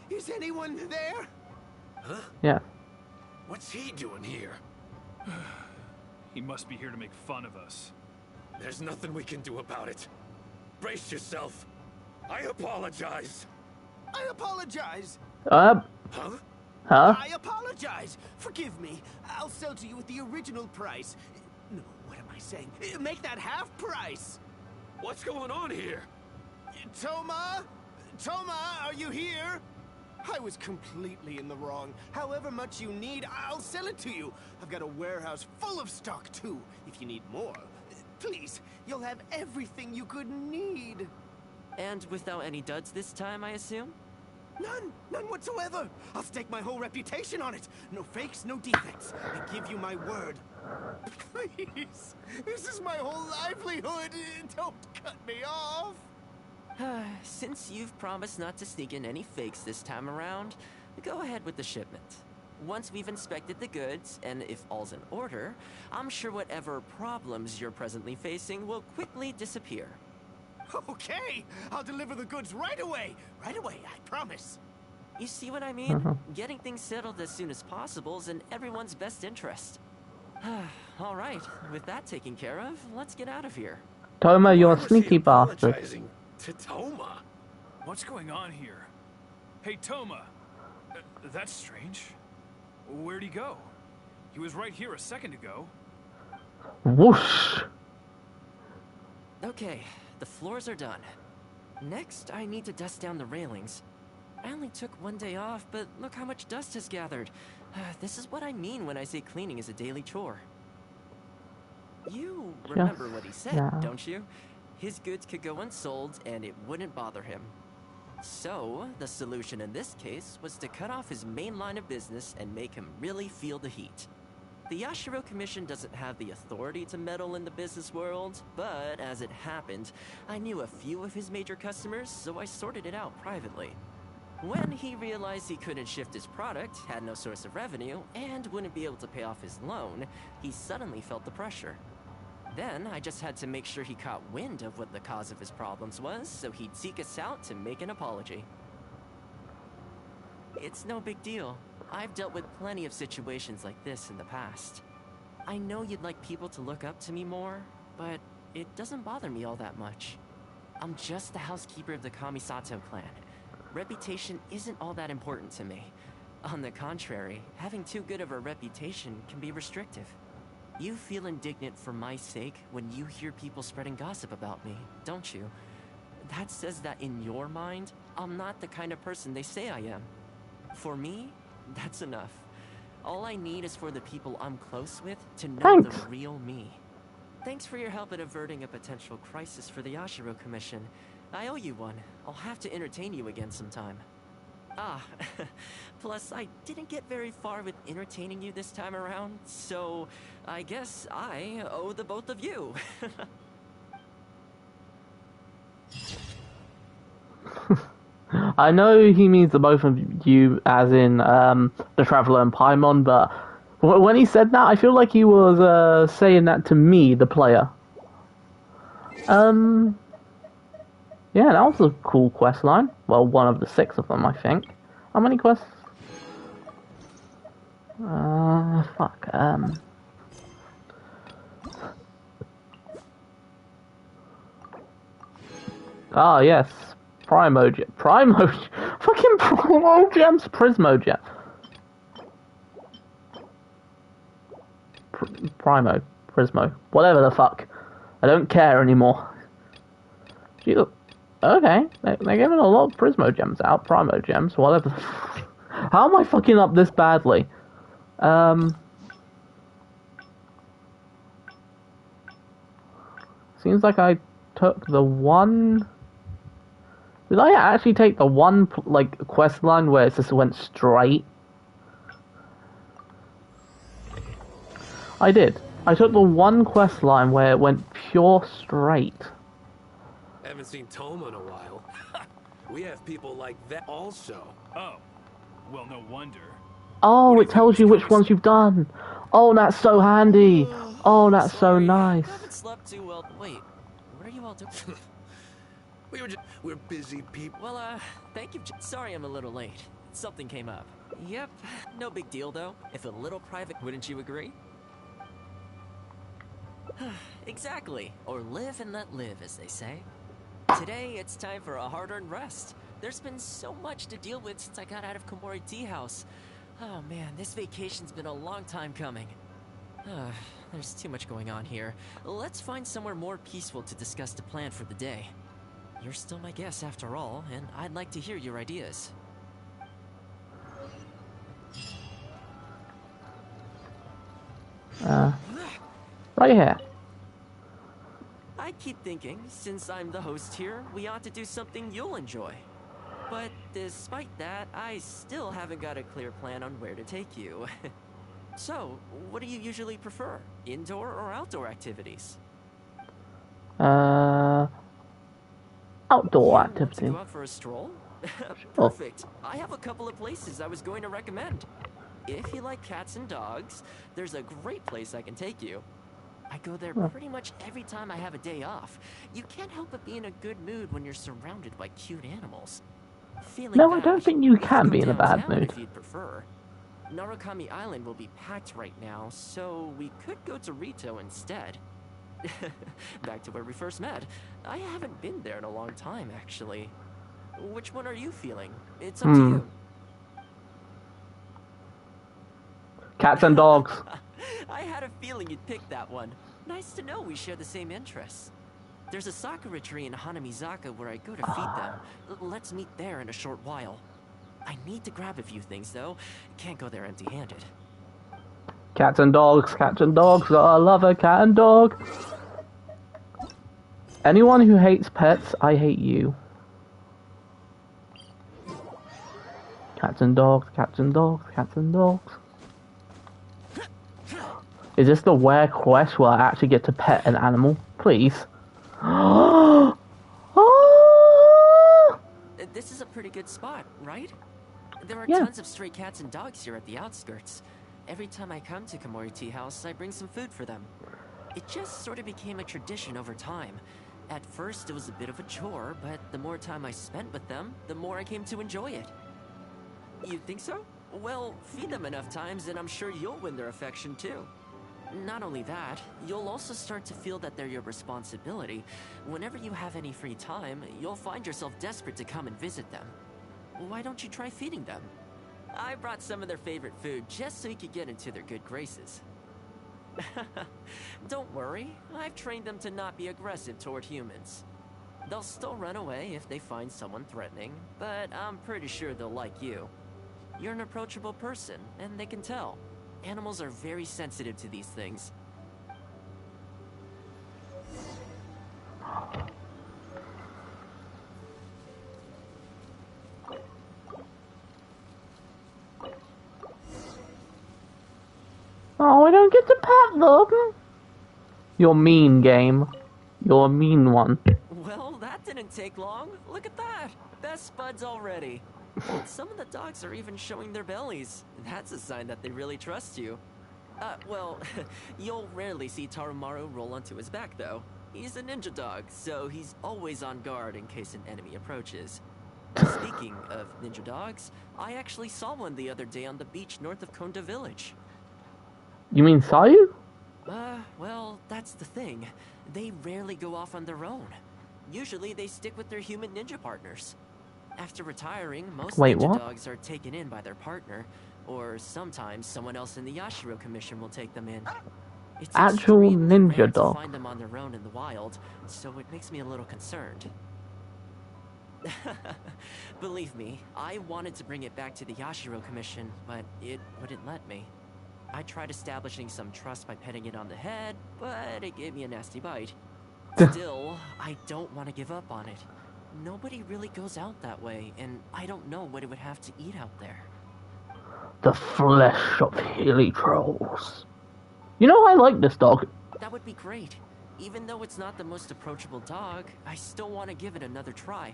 Is anyone there? Huh? Yeah. What's he doing here? He must be here to make fun of us. There's nothing we can do about it. Brace yourself. I apologize. I apologize. Huh? Huh? I apologize. Forgive me. I'll sell to you at the original price. No, what am I saying? Make that half price. What's going on here? Toma? Toma, are you here? I was completely in the wrong. However much you need, I'll sell it to you. I've got a warehouse full of stock, too. If you need more, please, you'll have everything you could need. And without any duds this time, I assume? None whatsoever. I'll stake my whole reputation on it. No fakes, no defects. I give you my word. Please, this is my whole livelihood. Don't cut me off. Since you've promised not to sneak in any fakes this time around, go ahead with the shipment. Once we've inspected the goods, and if all's in order, I'm sure whatever problems you're presently facing will quickly disappear. Okay, I'll deliver the goods right away. Right away, I promise. You see what I mean? Getting things settled as soon as possible is in everyone's best interest. All right, with that taken care of, let's get out of here. Toma, you're a sneaky bastard. To Toma? What's going on here? Hey, Toma. That's strange. Where'd he go? He was right here a second ago. Whoosh! Okay, the floors are done. Next, I need to dust down the railings. I only took one day off, but look how much dust has gathered. This is what I mean when I say cleaning is a daily chore. You remember what he said, don't you? His goods could go unsold, and it wouldn't bother him. So, the solution in this case was to cut off his main line of business and make him really feel the heat. The Yashiro Commission doesn't have the authority to meddle in the business world, but as it happened, I knew a few of his major customers, so I sorted it out privately. When he realized he couldn't shift his product, had no source of revenue, and wouldn't be able to pay off his loan, he suddenly felt the pressure. Then, I just had to make sure he caught wind of what the cause of his problems was, so he'd seek us out to make an apology. It's no big deal. I've dealt with plenty of situations like this in the past. I know you'd like people to look up to me more, but it doesn't bother me all that much. I'm just the housekeeper of the Kamisato clan. Reputation isn't all that important to me. On the contrary, having too good of a reputation can be restrictive. You feel indignant for my sake when you hear people spreading gossip about me, don't you? That says that in your mind, I'm not the kind of person they say I am. For me, that's enough. All I need is for the people I'm close with to know the real me. Thanks for your help in averting a potential crisis for the Yashiro Commission. I owe you one. I'll have to entertain you again sometime. Ah, plus I didn't get very far with entertaining you this time around, so I guess I owe the both of you. I know he means the both of you as in the Traveler and Paimon, but when he said that, I feel like he was saying that to me, the player. Yeah, that was a cool quest line. Well, one of the 6 of them, I think. How many quests? Fuck, Ah, yes. Fucking Primogems? Prismogem. Prismo. Whatever the fuck. I don't care anymore. Okay, they're giving a lot of Prismogems out. Primogems, whatever. How am I fucking up this badly? Seems like I took the one... Did I actually take the one, like, quest line where it just went straight? I did. I took the one quest line where it went pure straight. Haven't seen Toma in a while. We have people like that also. Oh, well, no wonder. Oh, it tells you which ones you've done. Oh, that's so handy. Oh, that's so nice. I haven't slept too well. Wait, what are you all doing? We're busy people. Well, thank you. Sorry I'm a little late. Something came up. Yep, no big deal though. If a little private, wouldn't you agree? Exactly. Or live and let live, as they say. Today, it's time for a hard-earned rest. There's been so much to deal with since I got out of Komori Tea House. Oh man, this vacation's been a long time coming. There's too much going on here. Let's find somewhere more peaceful to discuss the plan for the day. You're still my guest after all, and I'd like to hear your ideas. Right here. I keep thinking, since I'm the host here, we ought to do something you'll enjoy. But despite that, I still haven't got a clear plan on where to take you. So, what do you usually prefer? Indoor or outdoor activities? Outdoor Want activity. to go out for a stroll? Perfect. I have a couple of places I was going to recommend. If you like cats and dogs, there's a great place I can take you. I go there pretty much every time I have a day off. You can't help but be in a good mood when you're surrounded by cute animals. No, I don't think you can be in a bad downtown mood. if you'd prefer. Narukami Island will be packed right now, so we could go to Rito instead. Back to where we first met. I haven't been there in a long time, actually. Which one are you feeling? It's up to you. Cats and dogs. I had a feeling you'd pick that one. Nice to know we share the same interests. There's a sakura tree in Hanamizaka where I go to feed them. Let's meet there in a short while. I need to grab a few things, though. Can't go there empty-handed. Cats and dogs, cats and dogs. I love a cat and dog. Anyone who hates pets, I hate you. Cats and dogs, cats and dogs, cats and dogs. Is this the rare quest where I actually get to pet an animal? Please. This is a pretty good spot, right? There are Yeah. tons of stray cats and dogs here at the outskirts. Every time I come to Komori Tea House, I bring some food for them. It just sort of became a tradition over time. At first, it was a bit of a chore, but the more time I spent with them, the more I came to enjoy it. You think so? Well, feed them enough times and I'm sure you'll win their affection too. Not only that, you'll also start to feel that they're your responsibility. Whenever you have any free time, you'll find yourself desperate to come and visit them. Why don't you try feeding them? I brought some of their favorite food just so you could get into their good graces. Don't worry, I've trained them to not be aggressive toward humans. They'll still run away if they find someone threatening, but I'm pretty sure they'll like you. You're an approachable person, and they can tell. Animals are very sensitive to these things. Oh, I don't get to pet them. You're mean, game. You're a mean one. Well, that didn't take long. Look at that. Best buds already. Some of the dogs are even showing their bellies. That's a sign that they really trust you. Well, you'll rarely see Tarumaru roll onto his back, though. He's a ninja dog, so he's always on guard in case an enemy approaches. Speaking of ninja dogs, I actually saw one the other day on the beach north of Konda Village. You mean saw you? Well, that's the thing. They rarely go off on their own. Usually they stick with their human ninja partners. After retiring, most ninja dogs are taken in by their partner, or sometimes someone else in the Yashiro Commission will take them in. It's actual ninja dog. dog. Find them on their own in the wild, so it makes me a little concerned. Believe me, I wanted to bring it back to the Yashiro Commission, but it wouldn't let me. I tried establishing some trust by petting it on the head, but it gave me a nasty bite. Still, I don't want to give up on it. Nobody really goes out that way, and I don't know what it would have to eat out there. The flesh of hilly trolls. You know, I like this dog. That would be great. Even though it's not the most approachable dog, I still want to give it another try.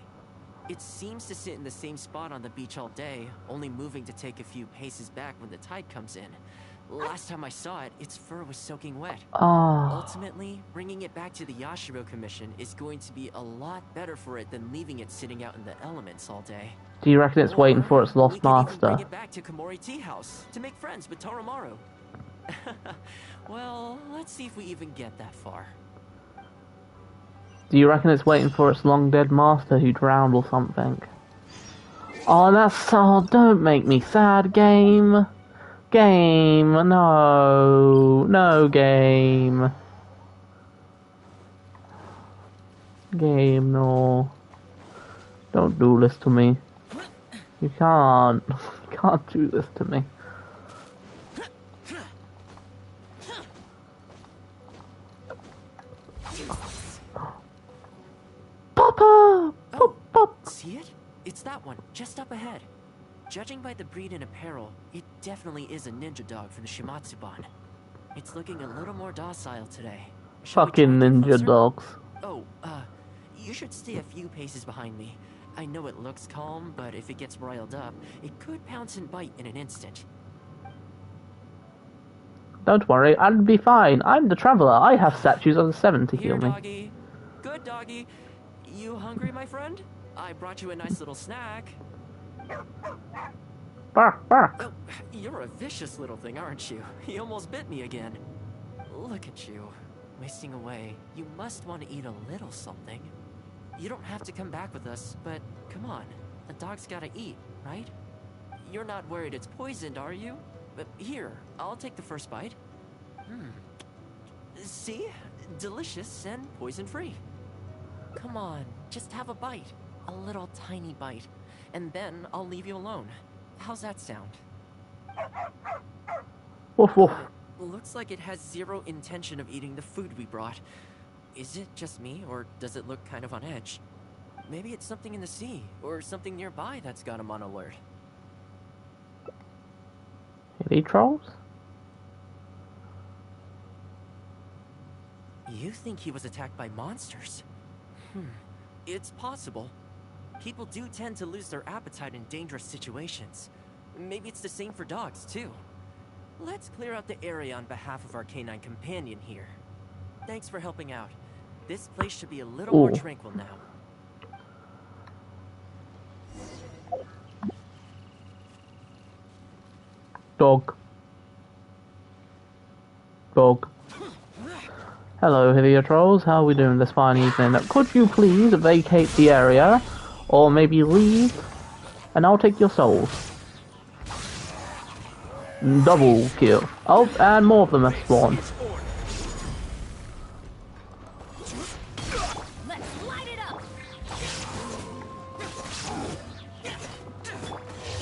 It seems to sit in the same spot on the beach all day, only moving to take a few paces back when the tide comes in. Last time I saw it, its fur was soaking wet. Ultimately, bringing it back to the Yashiro Commission is going to be a lot better for it than leaving it sitting out in the elements all day. Do you reckon it's waiting for its lost master? We could even bring it back to Komori Tea House to make friends with Tarumaru. Well, let's see if we even get that far. Do you reckon it's waiting for its long-dead master who drowned or something? Oh, that's so... Don't make me sad, game. Game, no. No, game. Game, no. Don't do this to me. You can't. You can't do this to me. Papa! Oh, see it? It's that one, just up ahead. Judging by the breed and apparel, it definitely is a ninja dog from the Shimatsuban. It's looking a little more docile today. Fucking ninja dogs. Oh, you should stay a few paces behind me. I know it looks calm, but if it gets riled up, it could pounce and bite in an instant. Don't worry, I'll be fine. I'm the traveler. I have statues of the seven to heal me. Doggy. Good doggy. You hungry, my friend? I brought you a nice little snack. Bark, bark. Oh, you're a vicious little thing, aren't you? He almost bit me again. Look at you, wasting away. You must want to eat a little something. You don't have to come back with us, but come on. The dog's gotta eat, right? You're not worried it's poisoned, are you? But here, I'll take the first bite. See? Delicious and poison-free. Come on, just have a bite. A little tiny bite. And then I'll leave you alone. How's that sound? Woof woof. Looks like it has zero intention of eating the food we brought. Is it just me, or does it look kind of on edge? Maybe it's something in the sea, or something nearby that's got him on alert. Hilly trolls? You think he was attacked by monsters? It's possible. People do tend to lose their appetite in dangerous situations. Maybe it's the same for dogs, too. Let's clear out the area on behalf of our canine companion here. Thanks for helping out. This place should be a little more tranquil now. Dog. Dog. Hello, Hilly Trolls. How are we doing this fine evening? Could you please vacate the area? Or maybe leave? And I'll take your souls. Double kill. Oh, and more of them have spawned. Let's light it up.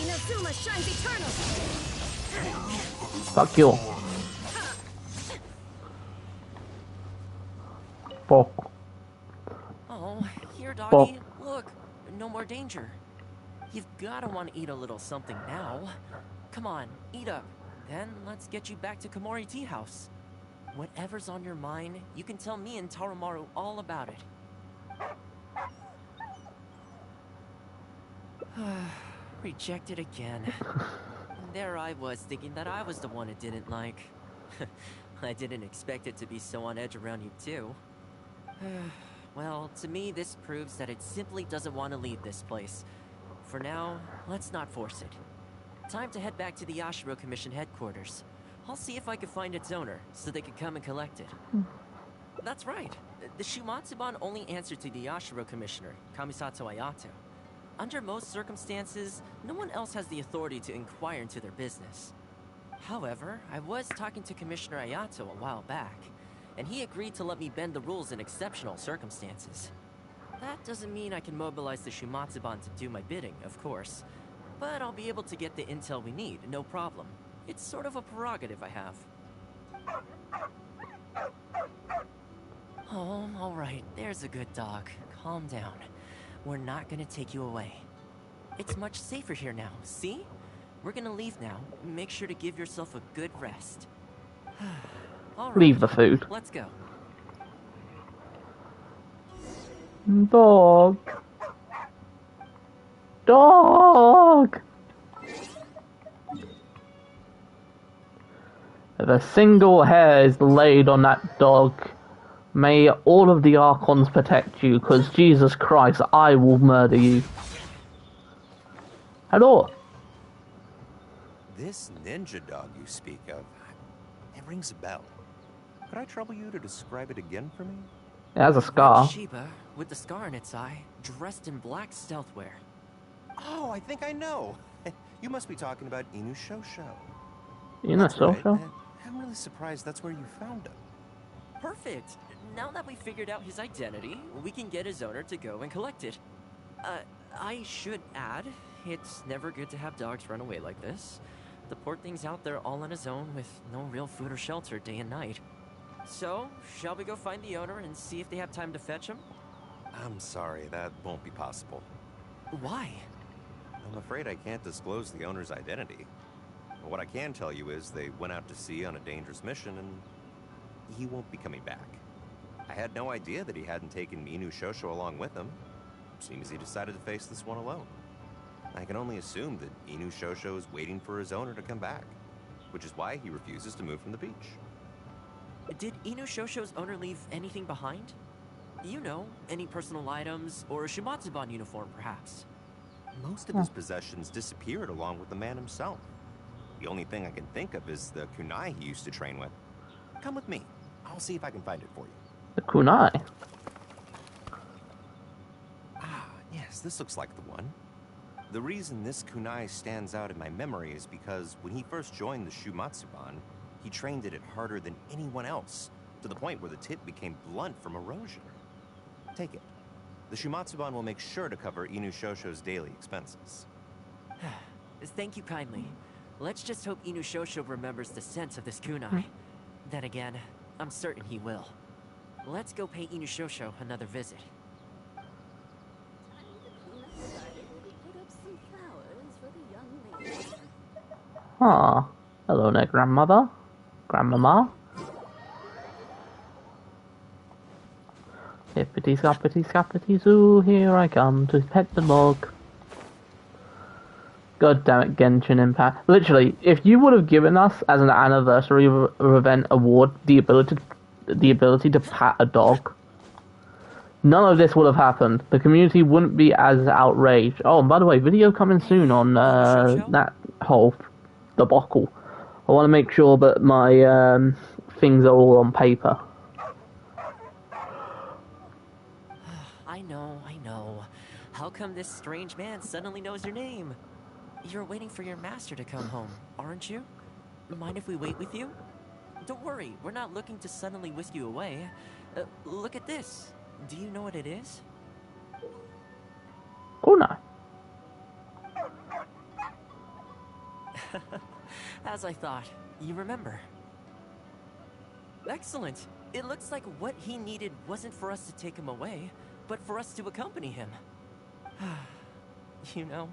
Inazuma shines eternal. Fuck you. Fuck. Here, Well, doggy. Look, no more danger. You've gotta want to eat a little something now. Come on, eat up. Then let's get you back to Komori Tea House. Whatever's on your mind, you can tell me and Tarumaru all about it. Rejected again. There I was, thinking that I was the one it didn't like. I didn't expect it to be so on edge around you too. Well, to me this proves that it simply doesn't want to leave this place. For now, let's not force it. Time to head back to the Yashiro Commission headquarters. I'll see if I can find its owner, so they can come and collect it. That's right. The Shumatsuban only answer to the Yashiro Commissioner, Kamisato Ayato. Under most circumstances, no one else has the authority to inquire into their business. However, I was talking to Commissioner Ayato a while back, and he agreed to let me bend the rules in exceptional circumstances. That doesn't mean I can mobilize the Shumatsuban to do my bidding, of course. But I'll be able to get the intel we need, no problem. It's sort of a prerogative I have. Oh, alright, there's a good dog. Calm down. We're not gonna take you away. It's much safer here now, see? We're gonna leave now. Make sure to give yourself a good rest. All right, leave the food. let's go. Dog. Dog! If a single hair is laid on that dog, may all of the Archons protect you, because Jesus Christ, I will murder you. Hello? This ninja dog you speak of, it rings a bell. Could I trouble you to describe it again for me? It has a scar. Red Shiba, with the scar in its eye, dressed in black stealth wear. Oh, I think I know. You must be talking about Inu Shosho. You know, That's right. social? I'm really surprised that's where you found him. Perfect. Now that we figured out his identity, we can get his owner to go and collect it. I should add, it's never good to have dogs run away like this. The poor thing's out there all on his own with no real food or shelter day and night. So, shall we go find the owner and see if they have time to fetch him? I'm sorry, that won't be possible. Why? I'm afraid I can't disclose the owner's identity. What I can tell you is they went out to sea on a dangerous mission and he won't be coming back. I had no idea that he hadn't taken Inu Shosho along with him. Seems he decided to face this one alone. I can only assume that Inu Shosho is waiting for his owner to come back, which is why he refuses to move from the beach. Did Inu Shosho's owner leave anything behind? You know, any personal items or a Shumatsuban uniform, perhaps? Most of his possessions disappeared along with the man himself. The only thing I can think of is the kunai he used to train with. Come with me. I'll see if I can find it for you. The kunai? Ah, yes, this looks like the one. The reason this kunai stands out in my memory is because when he first joined the Shumatsuban, he trained it harder than anyone else, to the point where the tip became blunt from erosion. Take it. The Shumatsuban will make sure to cover Inu Shosho's daily expenses. Thank you kindly. Let's just hope Inu Shosho remembers the sense of this kunai. Then again, I'm certain he will. Let's go pay Inu Shosho another visit. Ah, hello there, grandmother. Grandmama. Hippity scappity scappity zoo, here I come to pet the dog. God damn it, Genshin Impact. Literally, if you would have given us as an anniversary event award the ability to pat a dog, none of this would have happened. The community wouldn't be as outraged. Oh, and by the way, video coming soon on that whole debacle. I want to make sure that my things are all on paper. I know. How come this strange man suddenly knows your name? You're waiting for your master to come home, aren't you? Mind if we wait with you? Don't worry, we're not looking to suddenly whisk you away. Look at this. Do you know what it is? Oh no. As I thought, you remember. Excellent. It looks like what he needed wasn't for us to take him away, but for us to accompany him. You know,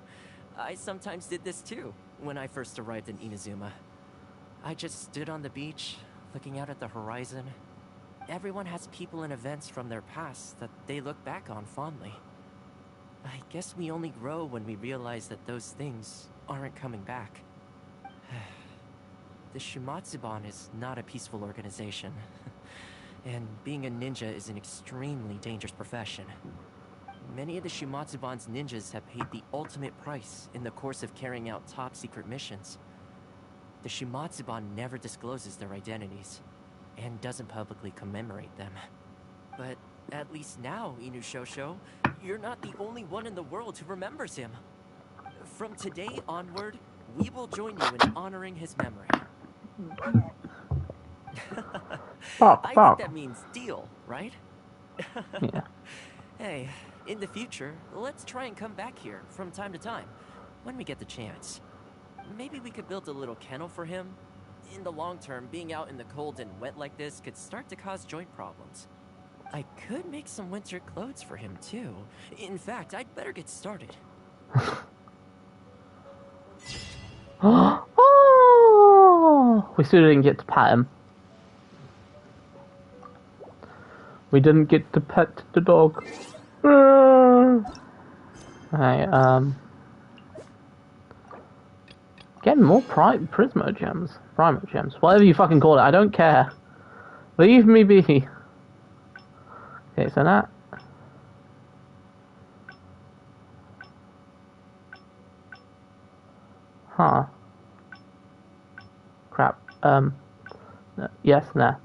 I sometimes did this too when I first arrived in Inazuma. I just stood on the beach, looking out at the horizon. Everyone has people and events from their past that they look back on fondly. I guess we only grow when we realize that those things aren't coming back. The Shumatsuban is not a peaceful organization. And being a ninja is an extremely dangerous profession. Many of the Shumatsuban's ninjas have paid the ultimate price in the course of carrying out top-secret missions. The Shumatsuban never discloses their identities, and doesn't publicly commemorate them. But at least now, Inushosho, you're not the only one in the world who remembers him. From today onward, we will join you in honoring his memory. I think that means deal, right? Yeah. Hey, in the future, let's try and come back here from time to time, when we get the chance. Maybe we could build a little kennel for him. In the long term, being out in the cold and wet like this could start to cause joint problems. I could make some winter clothes for him too. In fact, I'd better get started. Oh, we still didn't get to pat him. We didn't get to pet the dog. Okay, getting more Prismo gems. Primo gems. Whatever you fucking call it, I don't care. Leave me be. Okay, so that. Huh. Crap. No. Yes, no.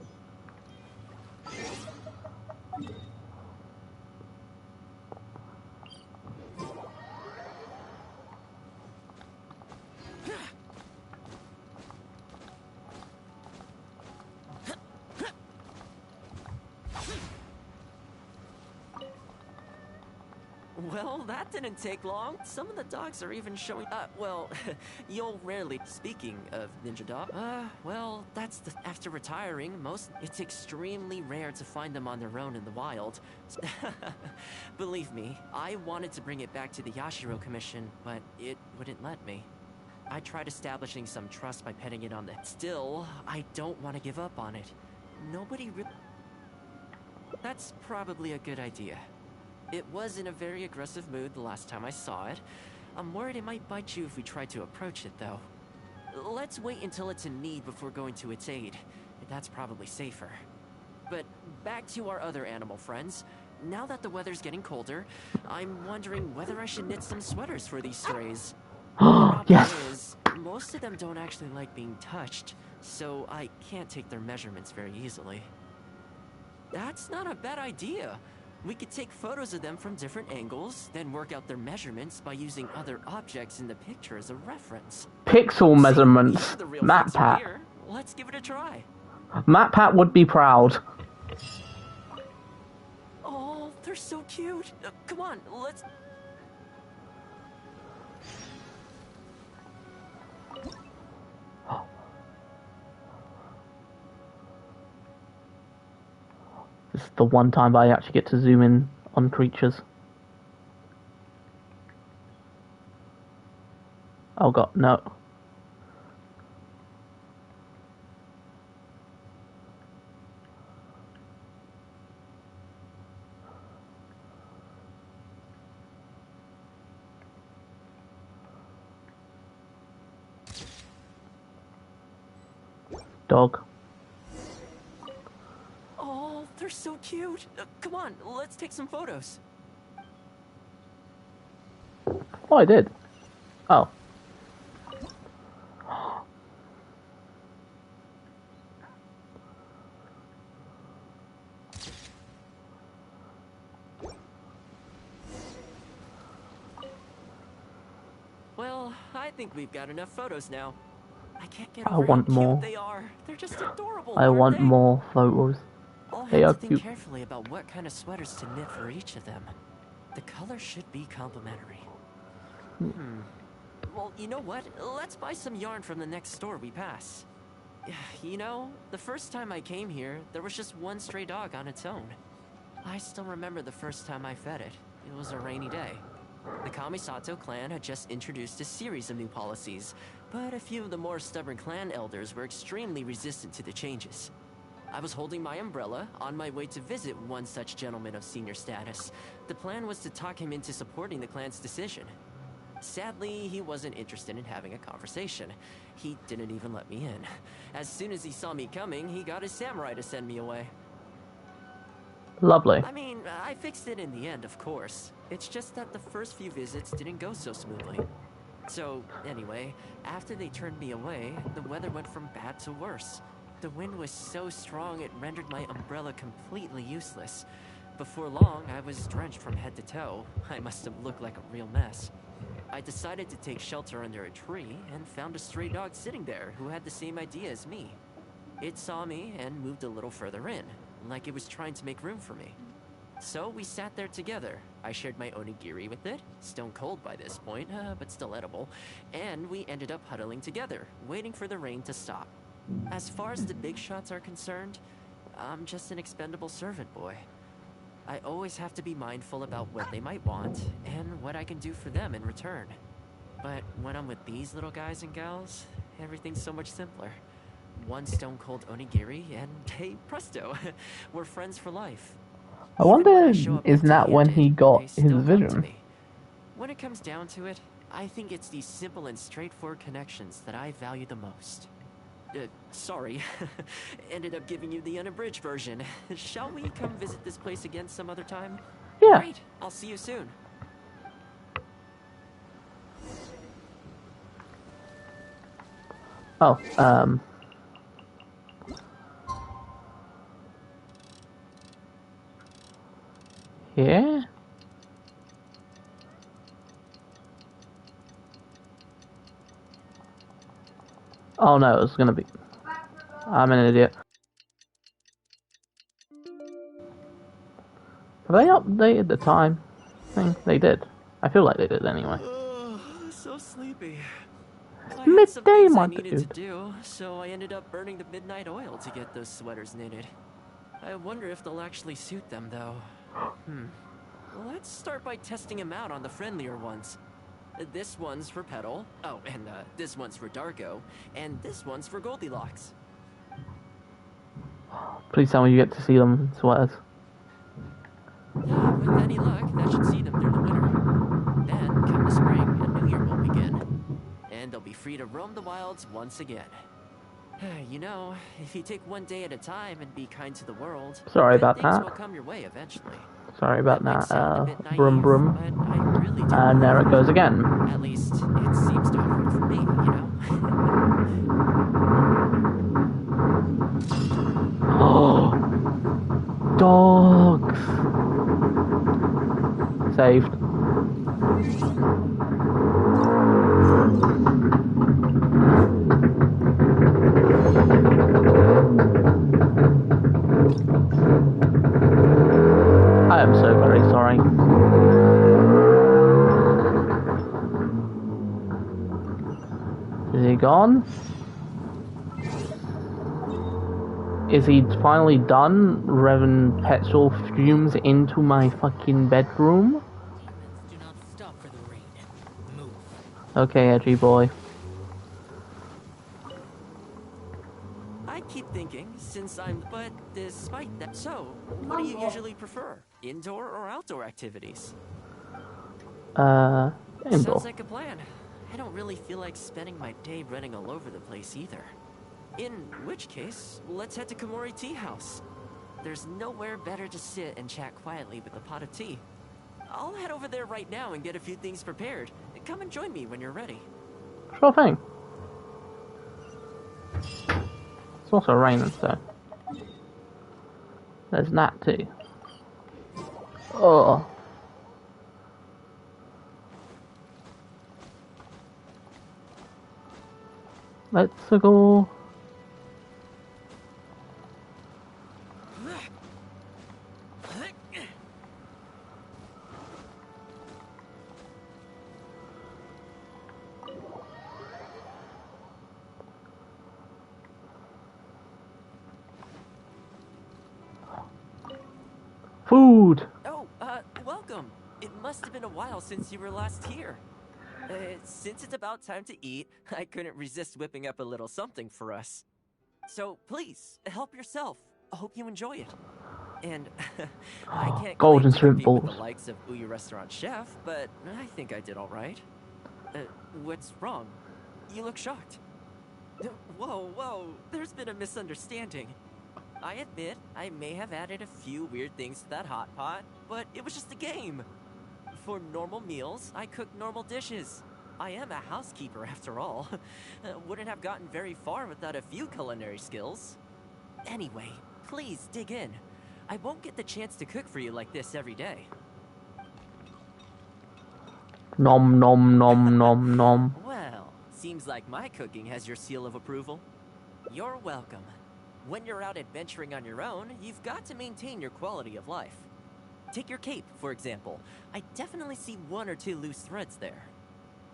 Well, that didn't take long. Some of the dogs are even showing well, you'll rarely, speaking of ninja dog, well, after retiring, it's extremely rare to find them on their own in the wild. Believe me, I wanted to bring it back to the Yashiro Commission, but it wouldn't let me. I tried establishing some trust by petting it on the... Still, I don't want to give up on it. That's probably a good idea. It was in a very aggressive mood the last time I saw it. I'm worried it might bite you if we try to approach it, though. Let's wait until it's in need before going to its aid. That's probably safer. But back to our other animal friends. Now that the weather's getting colder, I'm wondering whether I should knit some sweaters for these strays. Yes! Most of them don't actually like being touched, so I can't take their measurements very easily. That's not a bad idea. We could take photos of them from different angles, then work out their measurements by using other objects in the picture as a reference. Pixel measurements. MatPat. Let's give it a try. MatPat would be proud. Oh, they're so cute. Come on, let's... This is the one time I actually get to zoom in on creatures. Oh god, no. Dog. Oh, they're so cute. Come on, let's take some photos. Oh, I did. Oh. Well, I think we've got enough photos now. I can't get over I want how cute more. they are. They're just adorable. I want they? more photos. I'll They have are to think cute. carefully about what kind of sweaters to knit for each of them. The color should be complementary. Well, you know what? Let's buy some yarn from the next store we pass. You know, the first time I came here, there was just one stray dog on its own. I still remember the first time I fed it. It was a rainy day. The Kamisato clan had just introduced a series of new policies, but a few of the more stubborn clan elders were extremely resistant to the changes. I was holding my umbrella on my way to visit one such gentleman of senior status. The plan was to talk him into supporting the clan's decision. Sadly, he wasn't interested in having a conversation. He didn't even let me in. As soon as he saw me coming, he got his samurai to send me away. Lovely. I mean, I fixed it in the end, of course. It's just that the first few visits didn't go so smoothly. So, anyway, after they turned me away, the weather went from bad to worse. The wind was so strong it rendered my umbrella completely useless. Before long, I was drenched from head to toe. I must have looked like a real mess. I decided to take shelter under a tree and found a stray dog sitting there who had the same idea as me. It saw me and moved a little further in, like it was trying to make room for me. So we sat there together. I shared my onigiri with it, stone cold by this point, but still edible, and we ended up huddling together, waiting for the rain to stop. As far as the big shots are concerned, I'm just an expendable servant boy. I always have to be mindful about what they might want and what I can do for them in return. But when I'm with these little guys and gals, everything's so much simpler. One stone cold onigiri and hey presto, we're friends for life. I Even when wonder, I show up isn't that when he empty-handed, got they his still come to vision? me. When it comes down to it, I think it's these simple and straightforward connections that I value the most. Sorry. Ended up giving you the unabridged version. Shall we come visit this place again some other time? Yeah. Great. I'll see you soon. Oh, here? Oh no, it's gonna be... I'm an idiot. Have they updated the time? I think they did. I feel like they did anyway. So sleepy. It's I had some midday, things my I needed to dude. do, so I ended up burning the midnight oil to get those sweaters knitted. I wonder if they'll actually suit them, though. Let's start by testing them out on the friendlier ones. This one's for Petal. Oh, and this one's for Darko. And this one's for Goldilocks. Please tell me you get to see them in sweaters. With any luck, that should see them through the winter. Then, come the spring, a new year will begin. And they'll be free to roam the wilds once again. You know, if you take one day at a time and be kind to the world, Sorry good about things that. will come your way eventually. Sorry about Might that. sound a bit naive, Brum brum. but I really do And there it believe goes again. At least, it seems to have worked for me, you know? Oh, dogs. Saved. I am so very sorry. Is he gone? Is he finally done revving petrol fumes into my fucking bedroom? Demons do not stop for the rain. Move. Okay, edgy boy. I keep thinking, but despite that, so, what do you usually prefer? Indoor or outdoor activities? Indoor. Sounds like a plan. I don't really feel like spending my day running all over the place either. In which case, let's head to Komori Tea House. There's nowhere better to sit and chat quietly with a pot of tea. I'll head over there right now and get a few things prepared. Come and join me when you're ready. Sure thing. It's also raining, so there's that too. Oh. Let's go. Food. Oh, welcome. It must have been a while since you were last here. Since it's about time to eat, I couldn't resist whipping up a little something for us. So please, help yourself. I hope you enjoy it. And I can't claim Golden to shrimp compete with balls. the likes of Uyu Restaurant Chef, but I think I did all right. What's wrong? You look shocked. Whoa, there's been a misunderstanding. I admit, I may have added a few weird things to that hot pot, but it was just a game. For normal meals, I cook normal dishes. I am a housekeeper after all. Wouldn't have gotten very far without a few culinary skills. Anyway, please dig in. I won't get the chance to cook for you like this every day. Nom nom nom nom nom. Well, seems like my cooking has your seal of approval. You're welcome. When you're out adventuring on your own, you've got to maintain your quality of life. Take your cape, for example. I definitely see one or two loose threads there.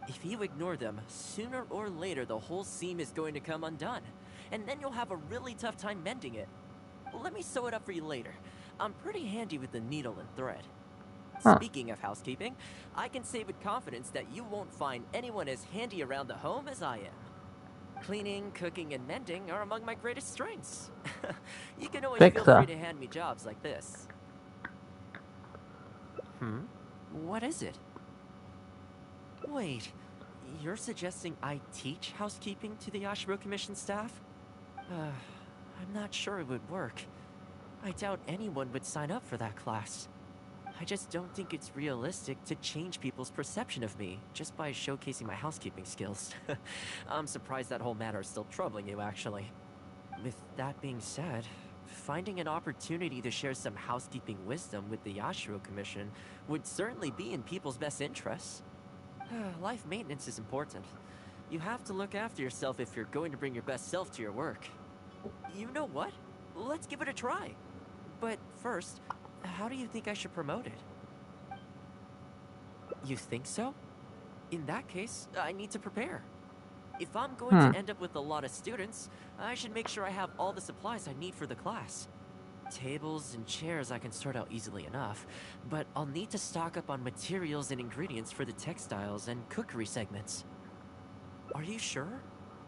If you ignore them, sooner or later the whole seam is going to come undone, and then you'll have a really tough time mending it. Let me sew it up for you later. I'm pretty handy with the needle and thread. Huh. Speaking of housekeeping, I can say with confidence that you won't find anyone as handy around the home as I am. Cleaning, cooking, and mending are among my greatest strengths. You can always feel Fixer. free to hand me jobs like this. What is it? Wait, you're suggesting I teach housekeeping to the Yashiro Commission staff? I'm not sure it would work. I doubt anyone would sign up for that class. I just don't think it's realistic to change people's perception of me just by showcasing my housekeeping skills. I'm surprised that whole matter is still troubling you, actually. With that being said, finding an opportunity to share some housekeeping wisdom with the Yashiro Commission would certainly be in people's best interests. Life maintenance is important. You have to look after yourself if you're going to bring your best self to your work. You know what? Let's give it a try. But first, how do you think I should promote it? You think so? In that case, I need to prepare. If I'm going to end up with a lot of students, I should make sure I have all the supplies I need for the class. Tables and chairs I can sort out easily enough, but I'll need to stock up on materials and ingredients for the textiles and cookery segments. Are you sure?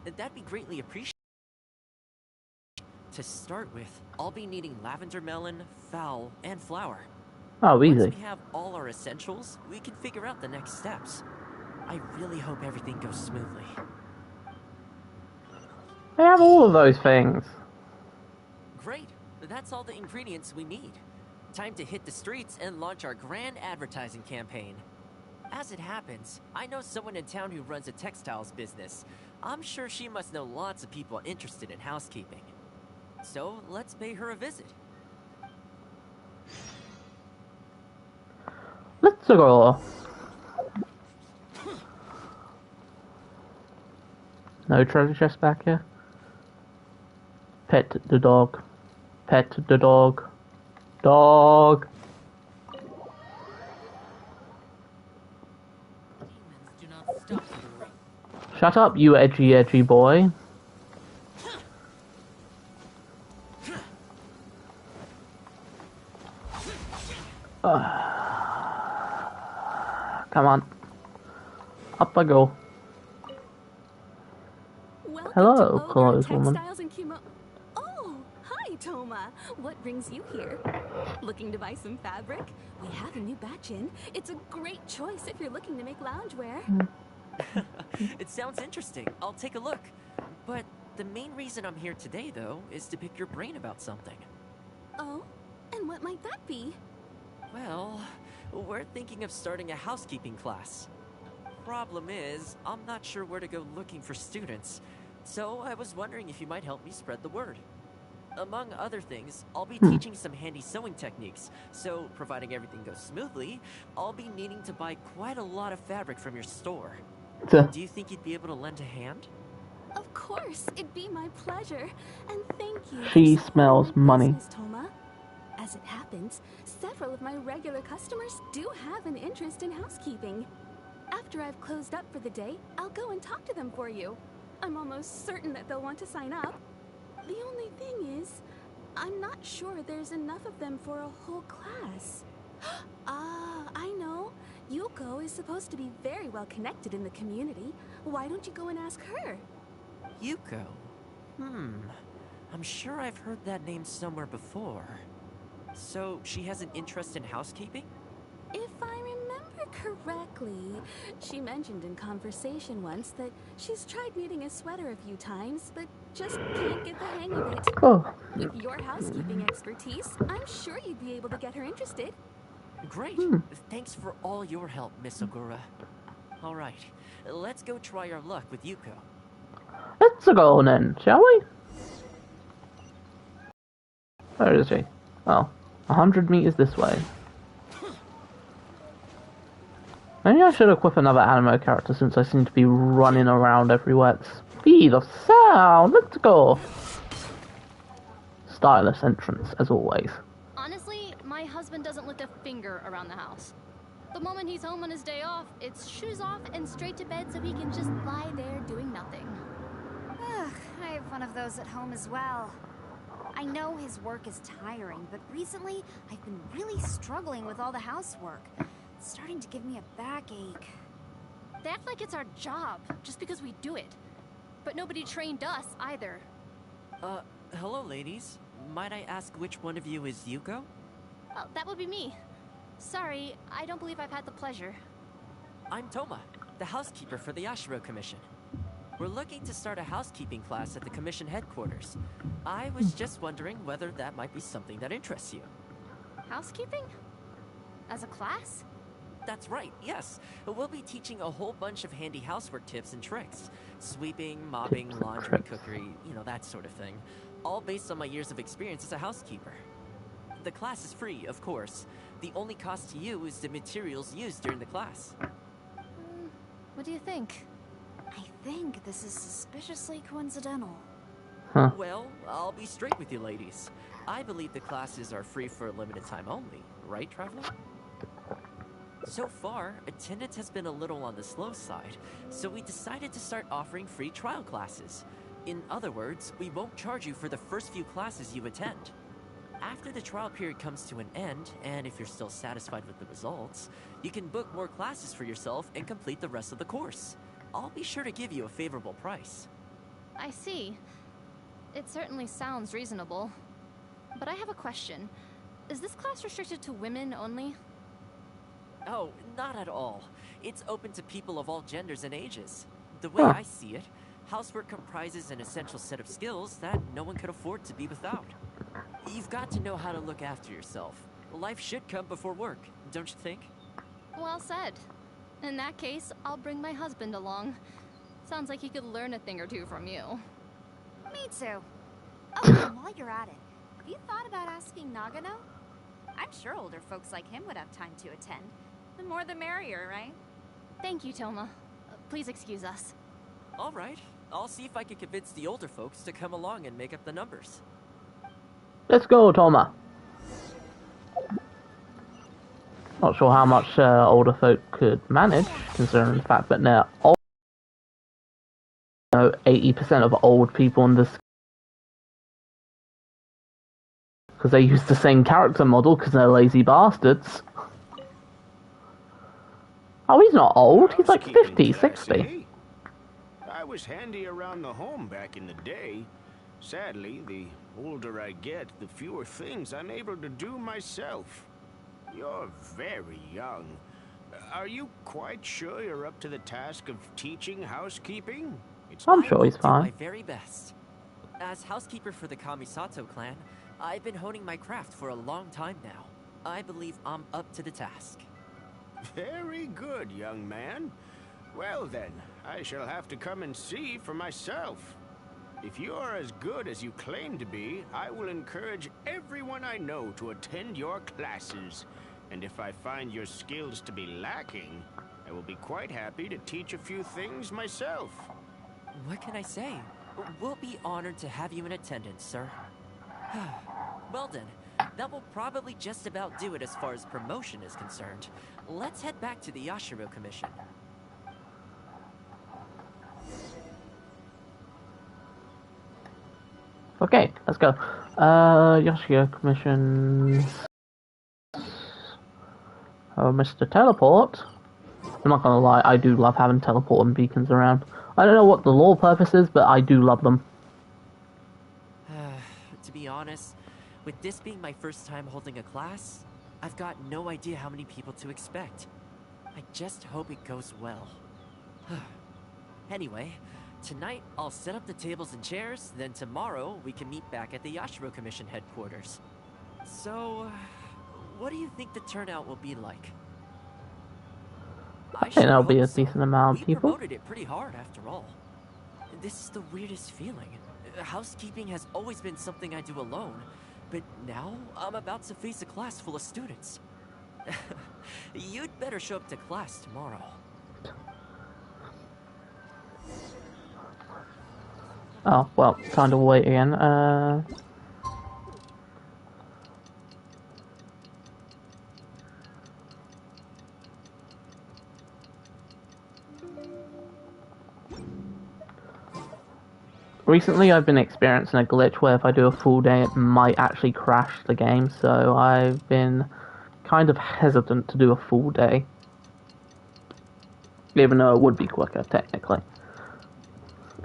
That'd be greatly appreciated. To start with, I'll be needing lavender melon, fowl, and flour. Oh, Once easy. we have all our essentials, we can figure out the next steps. I really hope everything goes smoothly. I have all of those things. Great! That's all the ingredients we need. Time to hit the streets and launch our grand advertising campaign. As it happens, I know someone in town who runs a textiles business. I'm sure she must know lots of people interested in housekeeping. So, let's pay her a visit. Let's go. No treasure chest back here. Pet the dog. Pet the dog. Dog. Demons do not stop for the ring. Shut up, you edgy boy. Come on. Up I go. Welcome Hello, to Ogre clothes woman. Textiles and Oh, hi, Toma. What brings you here? Looking to buy some fabric? We have a new batch in. It's a great choice if you're looking to make loungewear. It sounds interesting. I'll take a look. But the main reason I'm here today, though, is to pick your brain about something. Oh? And what might that be? Well, we're thinking of starting a housekeeping class. Problem is, I'm not sure where to go looking for students, so I was wondering if you might help me spread the word. Among other things, I'll be teaching some handy sewing techniques, so providing everything goes smoothly, I'll be needing to buy quite a lot of fabric from your store. Do you think you'd be able to lend a hand? Of course, it'd be my pleasure. And thank you. She for supporting smells my money. business, Toma. As it happens, several of my regular customers do have an interest in housekeeping. After I've closed up for the day, I'll go and talk to them for you. I'm almost certain that they'll want to sign up. The only thing is, I'm not sure there's enough of them for a whole class. Ah, I know. Yuko is supposed to be very well connected in the community. Why don't you go and ask her? Yuko? I'm sure I've heard that name somewhere before. So, she has an interest in housekeeping? If I remember correctly, she mentioned in conversation once that she's tried knitting a sweater a few times, but just can't get the hang of it. Oh. With your housekeeping expertise, I'm sure you'd be able to get her interested. Great. Thanks for all your help, Miss Ogura. Alright, let's go try our luck with Yuko. Let's go then, shall we? Where is she? Oh, 100 meters this way. Maybe I should equip another anime character since I seem to be running around everywhere. Speed of sound! Let's go! Stylish entrance, as always. Honestly, my husband doesn't lift a finger around the house. The moment he's home on his day off, it's shoes off and straight to bed so he can just lie there doing nothing. Ugh, I have one of those at home as well. I know his work is tiring, but recently I've been really struggling with all the housework. It's starting to give me a backache. They act like it's our job, just because we do it. But nobody trained us, either. Hello, ladies. Might I ask which one of you is Yuko? Oh, that would be me. Sorry, I don't believe I've had the pleasure. I'm Toma, the housekeeper for the Yashiro Commission. We're looking to start a housekeeping class at the Commission headquarters. I was just wondering whether that might be something that interests you. Housekeeping? As a class? That's right, yes. We'll be teaching a whole bunch of handy housework tips and tricks. Sweeping, mopping, laundry, cookery, that sort of thing. All based on my years of experience as a housekeeper. The class is free, of course. The only cost to you is the materials used during the class. What do you think? I think this is suspiciously coincidental. Huh. Well, I'll be straight with you ladies. I believe the classes are free for a limited time only, right, Traveler? So far, attendance has been a little on the slow side, so we decided to start offering free trial classes. In other words, we won't charge you for the first few classes you attend. After the trial period comes to an end, and if you're still satisfied with the results, you can book more classes for yourself and complete the rest of the course. I'll be sure to give you a favorable price. I see. It certainly sounds reasonable. But I have a question. Is this class restricted to women only? Oh, not at all. It's open to people of all genders and ages. The way I see it, housework comprises an essential set of skills that no one could afford to be without. You've got to know how to look after yourself. Life should come before work, don't you think? Well said. In that case, I'll bring my husband along. Sounds like he could learn a thing or two from you. Me too. Oh, and while you're at it, have you thought about asking Nagano? I'm sure older folks like him would have time to attend. The more the merrier, right? Thank you, Toma. Please excuse us. All right. I'll see if I can convince the older folks to come along and make up the numbers. Let's go, Toma. Not sure how much older folk could manage, considering the fact that they're old. 80% of old people in this, because they use the same character model because they're lazy bastards. Oh, he's not old. He's like 50, 60. I was handy around the home back in the day. Sadly, the older I get, the fewer things I'm able to do myself. You're very young. Are you quite sure you're up to the task of teaching housekeeping? I'm sure he's I fine. will do my very best. As housekeeper for the Kamisato clan, I've been honing my craft for a long time now. I believe I'm up to the task. Very good, young man. Well then, I shall have to come and see for myself. If you're as good as you claim to be, I will encourage everyone I know to attend your classes. And if I find your skills to be lacking, I will be quite happy to teach a few things myself. What can I say? We'll be honored to have you in attendance, sir. Well then, that will probably just about do it as far as promotion is concerned. Let's head back to the Yashiro Commission. Okay, let's go. Yoshio Commission. Oh, Mr. Teleport. I'm not gonna lie, I do love having teleport and beacons around. I don't know what the lore purpose is, but I do love them. To be honest, with this being my first time holding a class, I've got no idea how many people to expect. I just hope it goes well. Anyway, tonight I'll set up the tables and chairs, then tomorrow we can meet back at the Yashiro Commission headquarters. So, what do you think the turnout will be like? I think there'll be a decent amount of We people. promoted it pretty hard after all. This is the weirdest feeling. Housekeeping has always been something I do alone, but now I'm about to face a class full of students. You'd better show up to class tomorrow. Oh, well, time to wait again. Recently I've been experiencing a glitch where if I do a full day it might actually crash the game, so I've been kind of hesitant to do a full day. Even though it would be quicker, technically.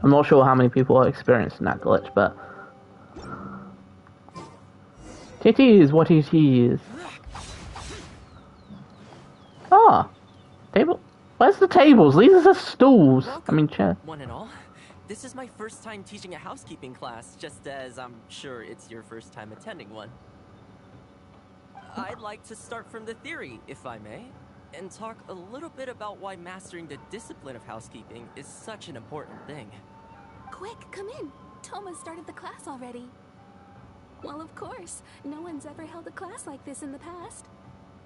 I'm not sure how many people are experiencing that glitch, but... It is what it is. Ah! Table? Where's the tables? These are the stools. I mean, chair. One and all. This is my first time teaching a housekeeping class, just as I'm sure it's your first time attending one. I'd like to start from the theory, if I may, and talk a little bit about why mastering the discipline of housekeeping is such an important thing. Quick, come in. Toma started the class already. Well, of course. No one's ever held a class like this in the past.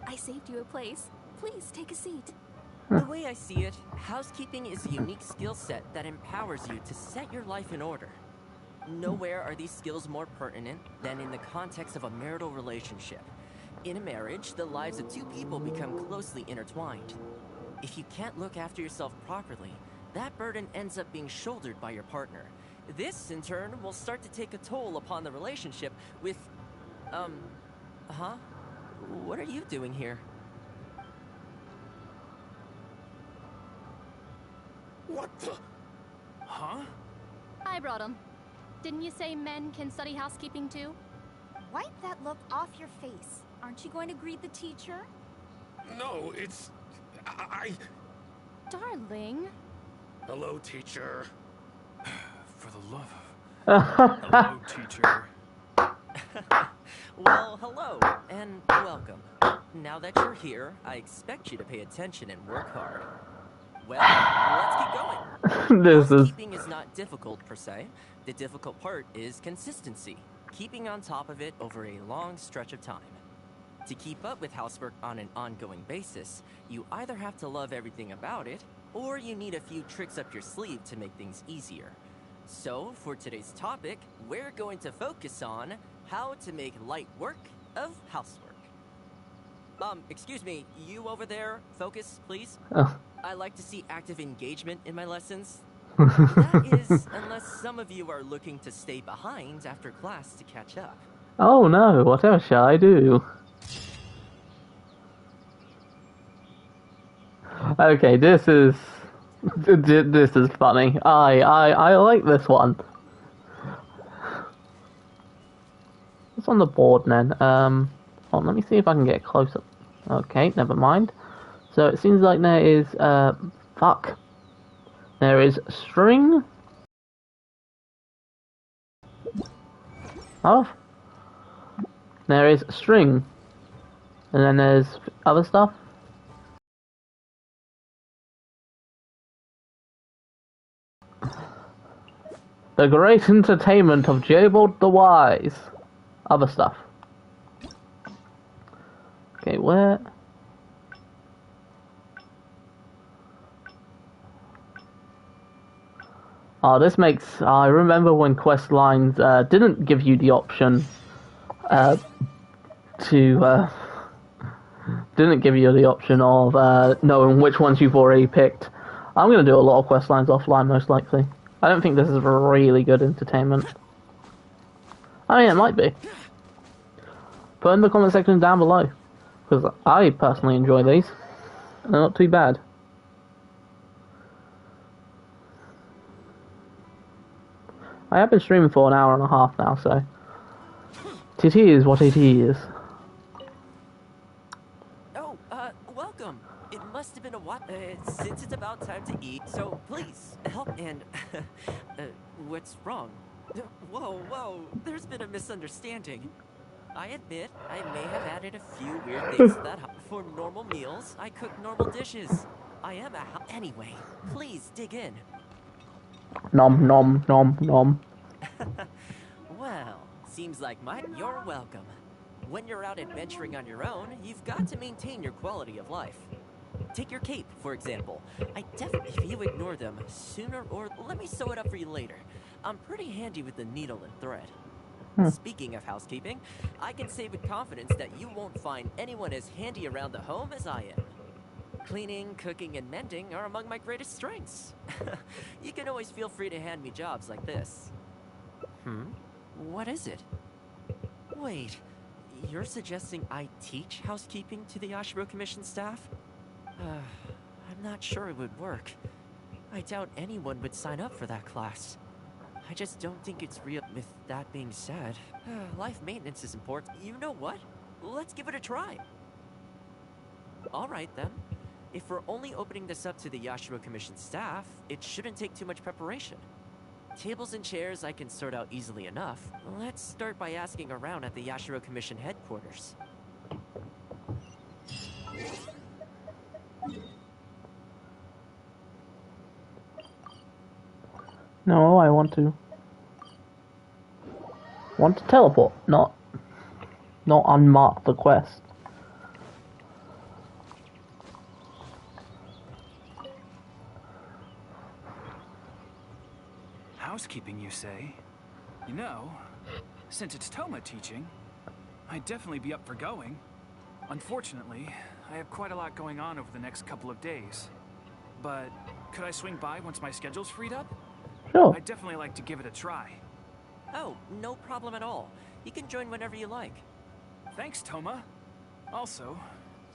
I saved you a place. Please take a seat. The way I see it, housekeeping is a unique skill set that empowers you to set your life in order. Nowhere are these skills more pertinent than in the context of a marital relationship. In a marriage, the lives of two people become closely intertwined. If you can't look after yourself properly, that burden ends up being shouldered by your partner. This, in turn, will start to take a toll upon the relationship with... What are you doing here? What the? Huh? I brought him. Didn't you say men can study housekeeping too? Wipe that look off your face. Aren't you going to greet the teacher? No, it's... Darling. Hello, teacher. For the love of... Hello, teacher. Well, hello, and welcome. Now that you're here, I expect you to pay attention and work hard. Well, let's keep going. Housekeeping is not difficult per se. The difficult part is consistency, keeping on top of it over a long stretch of time. To keep up with housework on an ongoing basis, you either have to love everything about it, or you need a few tricks up your sleeve to make things easier. So, for today's topic, we're going to focus on how to make light work of housework. Excuse me, you over there, focus, please. Oh. I like to see active engagement in my lessons. That is, unless some of you are looking to stay behind after class to catch up. Oh no, whatever shall I do? Okay, this is funny. I like this one. What's on the board then? Let me see if I can get closer. Okay, never mind. So it seems like there is fuck. There is string. Oh. There is string. And then there's other stuff. The Great Entertainment of Jabald the Wise. Other stuff. Okay, where? Oh, this makes... I remember when quest lines didn't give you the option didn't give you the option of knowing which ones you've already picked. I'm going to do a lot of quest lines offline, most likely. I don't think this is really good entertainment. I mean, it might be. Put in the comment section down below, because I personally enjoy these. They're not too bad. I have been streaming for an hour and a half now, so it is what it is. Oh, welcome. It must have been a while since it's about time to eat, so please help. And what's wrong? Whoa, there's been a misunderstanding. I admit I may have added a few weird things to that. For normal meals, I cook normal dishes. I am anyway, please dig in. Nom nom nom nom. Well, seems like you're welcome. When you're out adventuring on your own, you've got to maintain your quality of life. Take your cape, for example. If you ignore them, sooner or... Let me sew it up for you later. I'm pretty handy with the needle and thread. Speaking of housekeeping, I can say with confidence that you won't find anyone as handy around the home as I am. Cleaning, cooking, and mending are among my greatest strengths. You can always feel free to hand me jobs like this. What is it? Wait, you're suggesting I teach housekeeping to the Yashiro Commission staff? I'm not sure it would work. I doubt anyone would sign up for that class. I just don't think it's real. With that being said, life maintenance is important. You know what? Let's give it a try. Alright then. If we're only opening this up to the Yashiro Commission staff, it shouldn't take too much preparation. Tables and chairs I can sort out easily enough. Let's start by asking around at the Yashiro Commission headquarters. No, I want to teleport, not unmark the quest. Housekeeping, you say? You know, since it's Toma teaching, I'd definitely be up for going. Unfortunately, I have quite a lot going on over the next couple of days. But could I swing by once my schedule's freed up? Sure. I'd definitely like to give it a try. Oh, no problem at all. You can join whenever you like. Thanks, Toma. Also,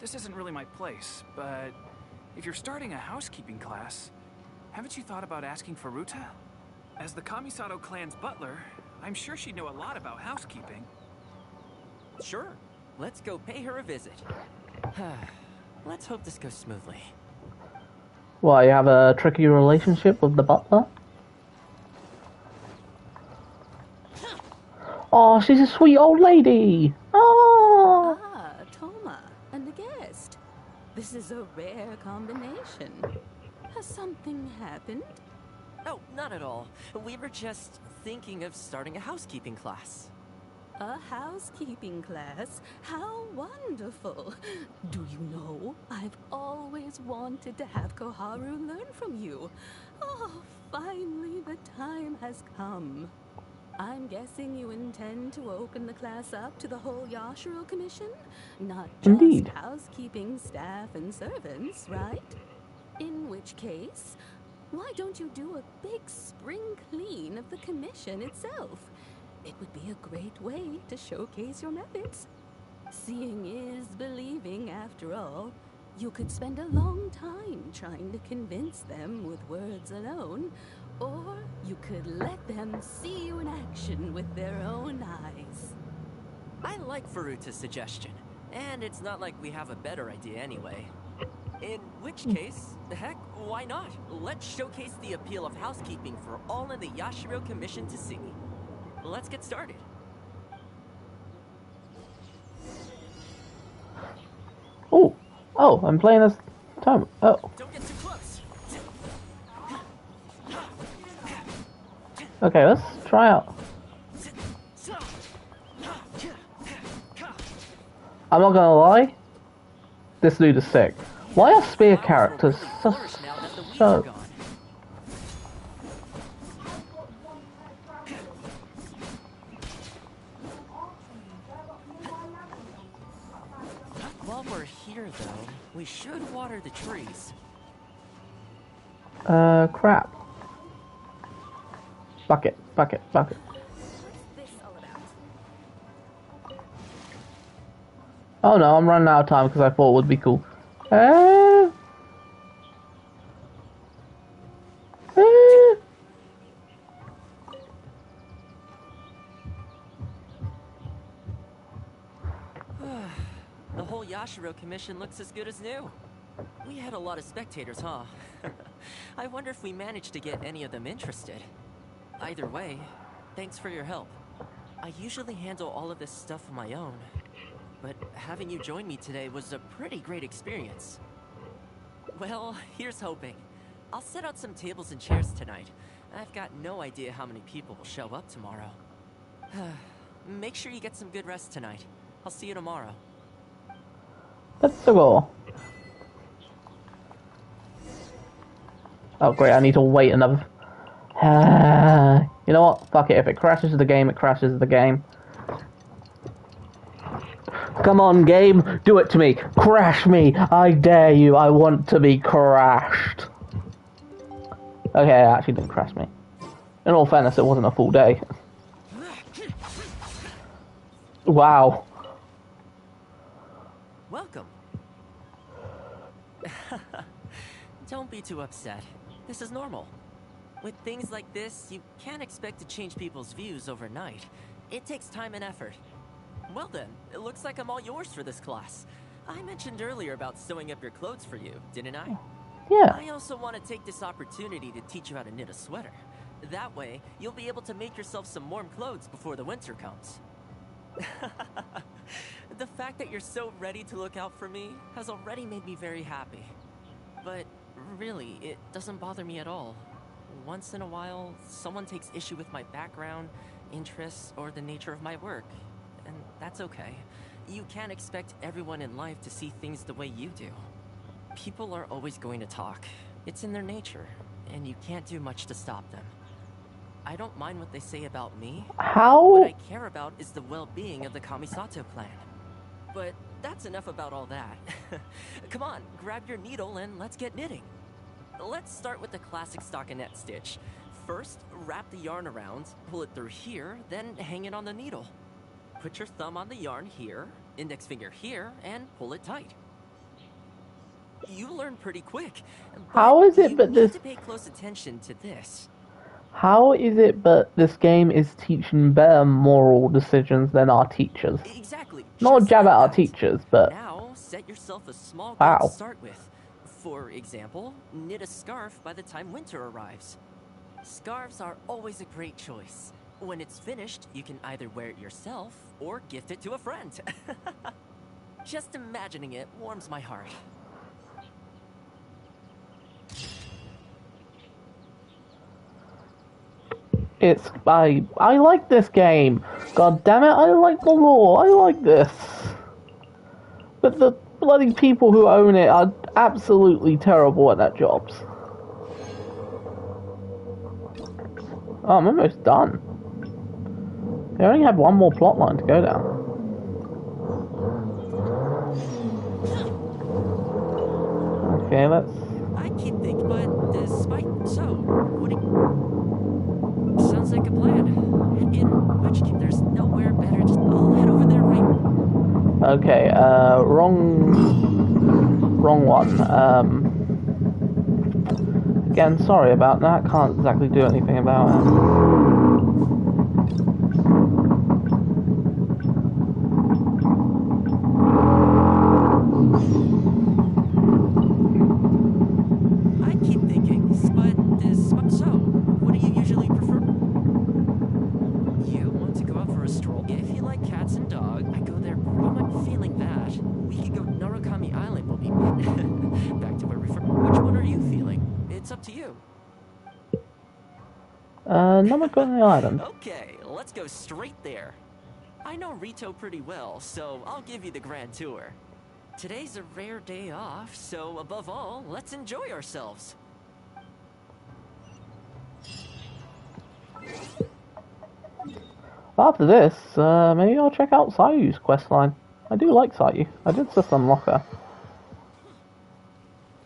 this isn't really my place, but if you're starting a housekeeping class, haven't you thought about asking Furuta? As the Kamisato clan's butler, I'm sure she'd know a lot about housekeeping. Sure. Let's go pay her a visit. Let's hope this goes smoothly. What, you have a tricky relationship with the butler? Oh, she's a sweet old lady! Oh! Ah, Toma, and a guest. This is a rare combination. Has something happened? Oh, not at all. We were just thinking of starting a housekeeping class. A housekeeping class? How wonderful! Do you know, I've always wanted to have Koharu learn from you. Oh, finally the time has come. I'm guessing you intend to open the class up to the whole Yashiro Commission? Not just housekeeping staff and servants, right? In which case, why don't you do a big spring clean of the commission itself? It would be a great way to showcase your methods. Seeing is believing, after all. You could spend a long time trying to convince them with words alone, or you could let them see you in action with their own eyes. I like Furuta's suggestion, and it's not like we have a better idea anyway. In which case, heck, why not? Let's showcase the appeal of housekeeping for all in the Yashiro Commission to see. Let's get started. Oh, I'm playing as Tom. Oh. Don't get too close. Okay, let's try out. I'm not gonna lie, this dude is sick. Why are spear characters so... While we're here, though, we should water the trees. Crap. Bucket. What's this all about? Oh no, I'm running out of time because I thought it would be cool. Eh? Eh? The whole Yashiro Commission looks as good as new. We had a lot of spectators, huh? I wonder if we managed to get any of them interested. Either way, thanks for your help. I usually handle all of this stuff on my own, but having you join me today was a pretty great experience. Well, here's hoping. I'll set out some tables and chairs tonight. I've got no idea how many people will show up tomorrow. Make sure you get some good rest tonight. I'll see you tomorrow. Let's go. Oh great, I need to wait another... you know what? Fuck it, if it crashes the game, it crashes the game. Come on, game, do it to me. Crash me, I dare you, I want to be crashed. Okay, it actually didn't crash me. In all fairness, it wasn't a full day. Wow. Welcome. Don't be too upset. This is normal. With things like this, you can't expect to change people's views overnight. It takes time and effort. Well then, it looks like I'm all yours for this class. I mentioned earlier about sewing up your clothes for you, didn't I? Yeah. I also want to take this opportunity to teach you how to knit a sweater. That way, you'll be able to make yourself some warm clothes before the winter comes. The fact that you're so ready to look out for me has already made me very happy. But really, it doesn't bother me at all. Once in a while, someone takes issue with my background, interests, or the nature of my work. And that's okay. You can't expect everyone in life to see things the way you do. People are always going to talk. It's in their nature, and you can't do much to stop them. I don't mind what they say about me. How? What I care about is the well-being of the Kamisato clan. But that's enough about all that. Come on, grab your needle and let's get knitting. Let's start with the classic stockinette stitch. First, wrap the yarn around, pull it through here, then hang it on the needle. Put your thumb on the yarn here, index finger here, and pull it tight. You learn pretty quick. How is it but this... You need to pay close attention to this. How is it but this game is teaching better moral decisions than our teachers? Exactly. Not jab at our teachers, but... Now, set yourself a small goal wow. to start with. For example, knit a scarf by the time winter arrives. Scarves are always a great choice. When it's finished, you can either wear it yourself or gift it to a friend. Just imagining it warms my heart. I like this game. God damn it, I like the lore. I like this. But the bloody people who own it are absolutely terrible at their jobs. Oh, I'm almost done. They only have one more plot line to go down. Okay, let's... I keep thinking, but despite so, what do you... Sounds like a plan. In which case, there's nowhere better to... I'll head over there right... Okay, wrong one. Again, sorry about that. Can't exactly do anything about it. Namakuni Island. Okay, let's go straight there. I know Rito pretty well, so I'll give you the grand tour. Today's a rare day off, so above all, let's enjoy ourselves. After this, maybe I'll check out Sayu's questline. I do like Sayu. I did just unlock her.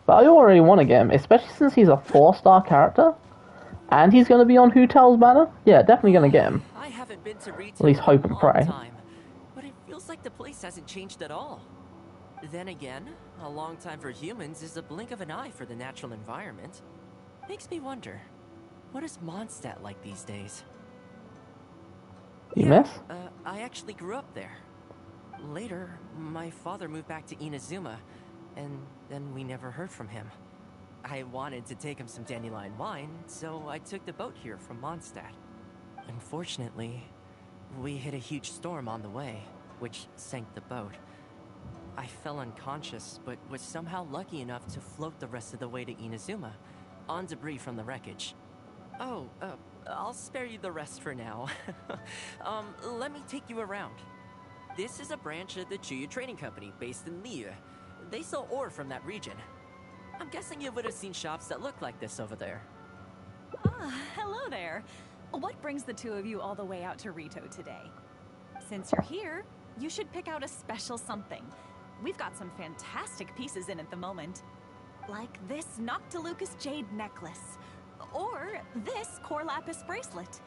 But I already want to get him, especially since he's a 4-star character. And he's going to be on Who Tells banner? Yeah, definitely going to get him. I haven't been to Rito at least hope and pray. but it feels like the place hasn't changed at all. Then again, a long time for humans is a blink of an eye for the natural environment. Makes me wonder, what is Mondstadt like these days? You miss? I actually grew up there. Later, my father moved back to Inazuma, and then we never heard from him. I wanted to take him some dandelion wine, so I took the boat here from Mondstadt. Unfortunately, we hit a huge storm on the way, which sank the boat. I fell unconscious, but was somehow lucky enough to float the rest of the way to Inazuma, on debris from the wreckage. Oh, I'll spare you the rest for now. Let me take you around. This is a branch of the Chuyu Trading Company based in Liyue. They sell ore from that region. I'm guessing you would have seen shops that look like this over there. Ah, hello there. What brings the two of you all the way out to Rito today? Since you're here, you should pick out a special something. We've got some fantastic pieces in at the moment. Like this Noctilucus jade necklace. Or this Core Lapis bracelet.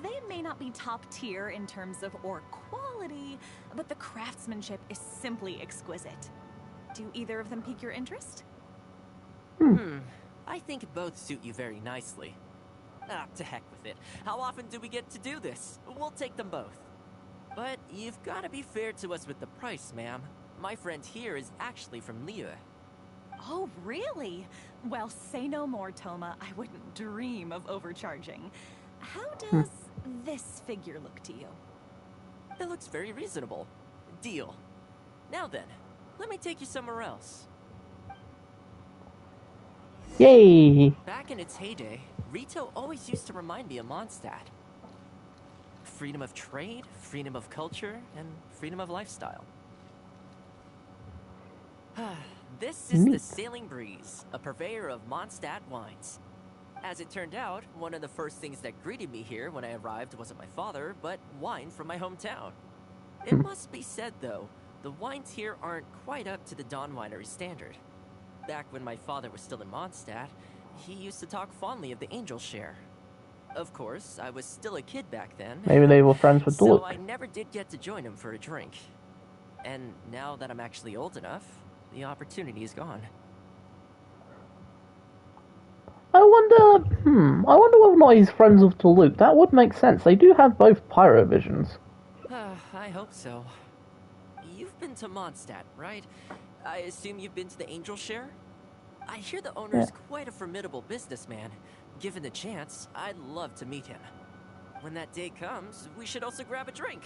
They may not be top tier in terms of ore quality, but the craftsmanship is simply exquisite. Do either of them pique your interest? I think both suit you very nicely. Ah, to heck with it. How often do we get to do this? We'll take them both. But you've got to be fair to us with the price, ma'am. My friend here is actually from Liyue. Oh, really? Well, say no more, Toma. I wouldn't dream of overcharging. How does this figure look to you? It looks very reasonable. Deal. Now then, let me take you somewhere else. Yay! Back in its heyday, Rito always used to remind me of Mondstadt. Freedom of trade, freedom of culture, and freedom of lifestyle. This is the Sailing Breeze, a purveyor of Mondstadt wines. As it turned out, one of the first things that greeted me here when I arrived wasn't my father, but wine from my hometown. It must be said, though, the wines here aren't quite up to the Dawn Winery standard. Back when my father was still in Mondstadt, he used to talk fondly of the Angel Share. Of course, I was still a kid back then. Maybe they were friends with So Luke. I never did get to join him for a drink. And now that I'm actually old enough, the opportunity is gone. I wonder whether or not he's friends with Luke. That would make sense. They do have both pyro visions. I hope so. You've been to Mondstadt, right? I assume you've been to the Angel Share? I hear the owner's quite a formidable businessman. Given the chance, I'd love to meet him. When that day comes, we should also grab a drink.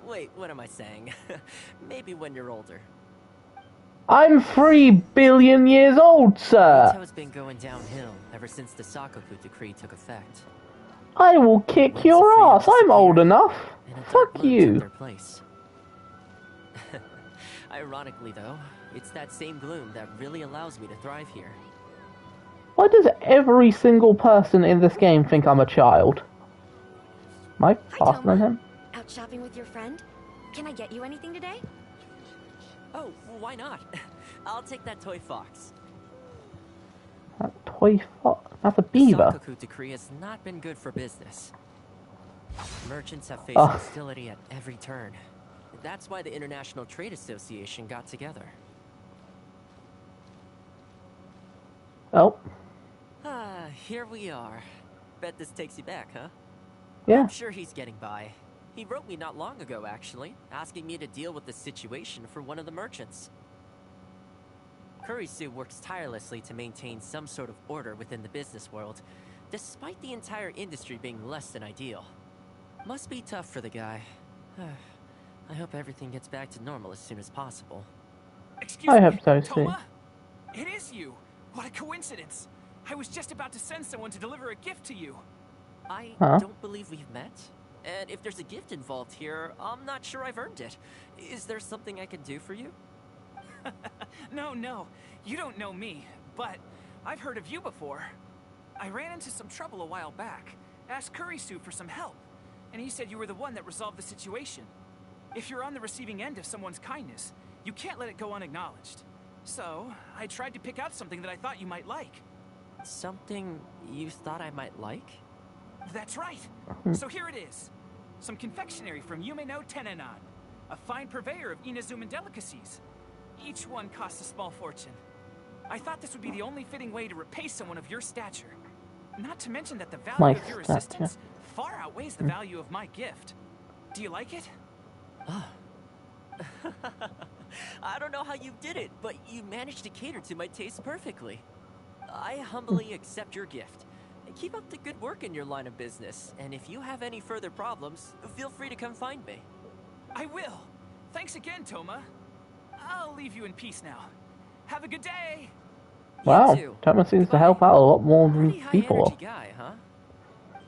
Wait, what am I saying? Maybe when you're older. I'm 3 billion years old, sir! Rito's been going downhill ever since the Sakoku decree took effect. I will kick your ass. I'm old enough. Fuck you. Their place. Ironically, though, it's that same gloom that really allows me to thrive here. Why does every single person in this game think I'm a child? Am I faster than him? Out shopping with your friend? Can I get you anything today? Oh, why not? I'll take that toy fox. That toy fox? That's a beaver. The Sakoku decree has not been good for business. Merchants have faced hostility at every turn. That's why the International Trade Association got together. Oh. Here we are. Bet this takes you back, huh? Yeah. I'm sure he's getting by. He wrote me not long ago, actually, asking me to deal with the situation for one of the merchants. Kurisu works tirelessly to maintain some sort of order within the business world, despite the entire industry being less than ideal. Must be tough for the guy. I hope everything gets back to normal as soon as possible. Excuse me, I hope so, too. Toma? It is you! What a coincidence! I was just about to send someone to deliver a gift to you. I don't believe we've met. And if there's a gift involved here, I'm not sure I've earned it. Is there something I can do for you? No. You don't know me, but I've heard of you before. I ran into some trouble a while back. Asked Kurisu for some help, and he said you were the one that resolved the situation. If you're on the receiving end of someone's kindness, you can't let it go unacknowledged. So, I tried to pick out something that I thought you might like. Something you thought I might like? That's right. So here it is. Some confectionery from Yume no Tenenan. a fine purveyor of Inazuman delicacies. Each one costs a small fortune. I thought this would be the only fitting way to repay someone of your stature. Not to mention that the value of your assistance far outweighs the value of my gift. Do you like it? I don't know how you did it, but you managed to cater to my taste perfectly. I humbly accept your gift. Keep up the good work in your line of business, and if you have any further problems, feel free to come find me. I will. Thanks again, Toma. I'll leave you in peace now. Have a good day. Wow, Toma seems to help out a lot more than Pretty high people. energy guy, huh?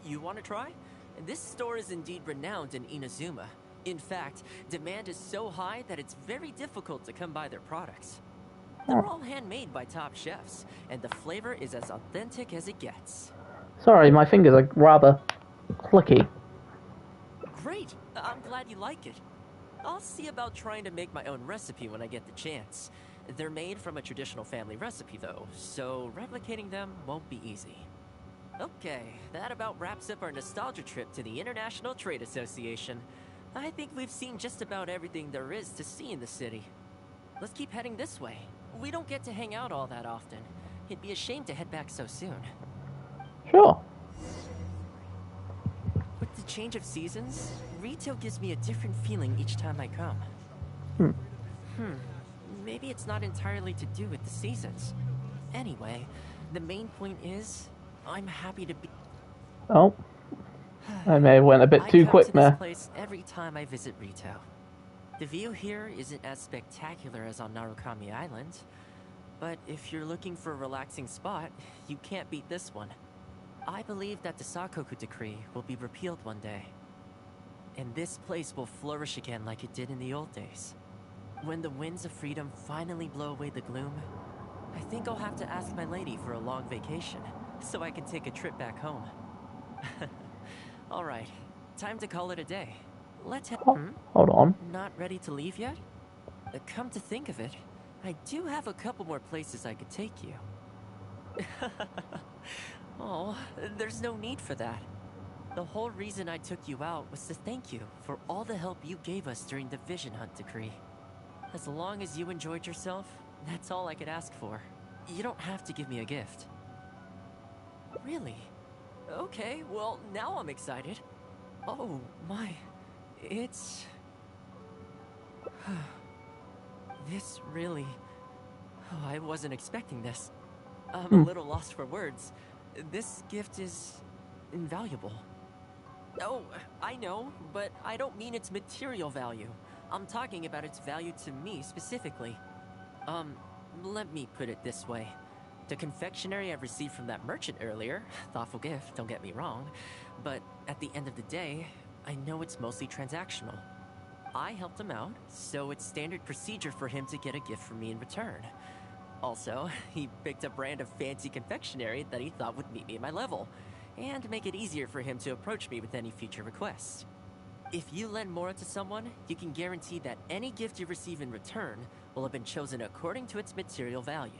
You want to try? This store is indeed renowned in Inazuma. In fact, demand is so high that it's very difficult to come by their products. They're all handmade by top chefs, and the flavor is as authentic as it gets. Sorry, my fingers are rather clicky. Great! I'm glad you like it. I'll see about trying to make my own recipe when I get the chance. They're made from a traditional family recipe, though, so replicating them won't be easy. Okay, that about wraps up our nostalgia trip to the International Trade Association. I think we've seen just about everything there is to see in the city. Let's keep heading this way. We don't get to hang out all that often. It'd be a shame to head back so soon. Sure. With the change of seasons, Rito gives me a different feeling each time I come. Maybe it's not entirely to do with the seasons. Anyway, the main point is, I'm happy to be... Oh. I may have went a bit too quick there. I there. come to this place every time I visit Rito. The view here isn't as spectacular as on Narukami Island, but if you're looking for a relaxing spot, you can't beat this one. I believe that the Sakoku decree will be repealed one day, and this place will flourish again like it did in the old days. When the winds of freedom finally blow away the gloom, I think I'll have to ask my lady for a long vacation, so I can take a trip back home. Alright, time to call it a day. Let's head... Hold on. Not ready to leave yet? Come to think of it, I do have a couple more places I could take you. Oh, there's no need for that. The whole reason I took you out was to thank you for all the help you gave us during the Vision Hunt decree. As long as you enjoyed yourself, that's all I could ask for. You don't have to give me a gift. Really? Okay, well, now I'm excited. Oh, my... It's... This really... Oh, I wasn't expecting this. I'm a little lost for words. This gift is... invaluable. Oh, I know, but I don't mean its material value. I'm talking about its value to me specifically. Let me put it this way. The confectionery I received from that merchant earlier, thoughtful gift, don't get me wrong, but at the end of the day, I know it's mostly transactional. I helped him out, so it's standard procedure for him to get a gift from me in return. Also, he picked a brand of fancy confectionery that he thought would meet me at my level, and make it easier for him to approach me with any future requests. If you lend Mora to someone, you can guarantee that any gift you receive in return will have been chosen according to its material value.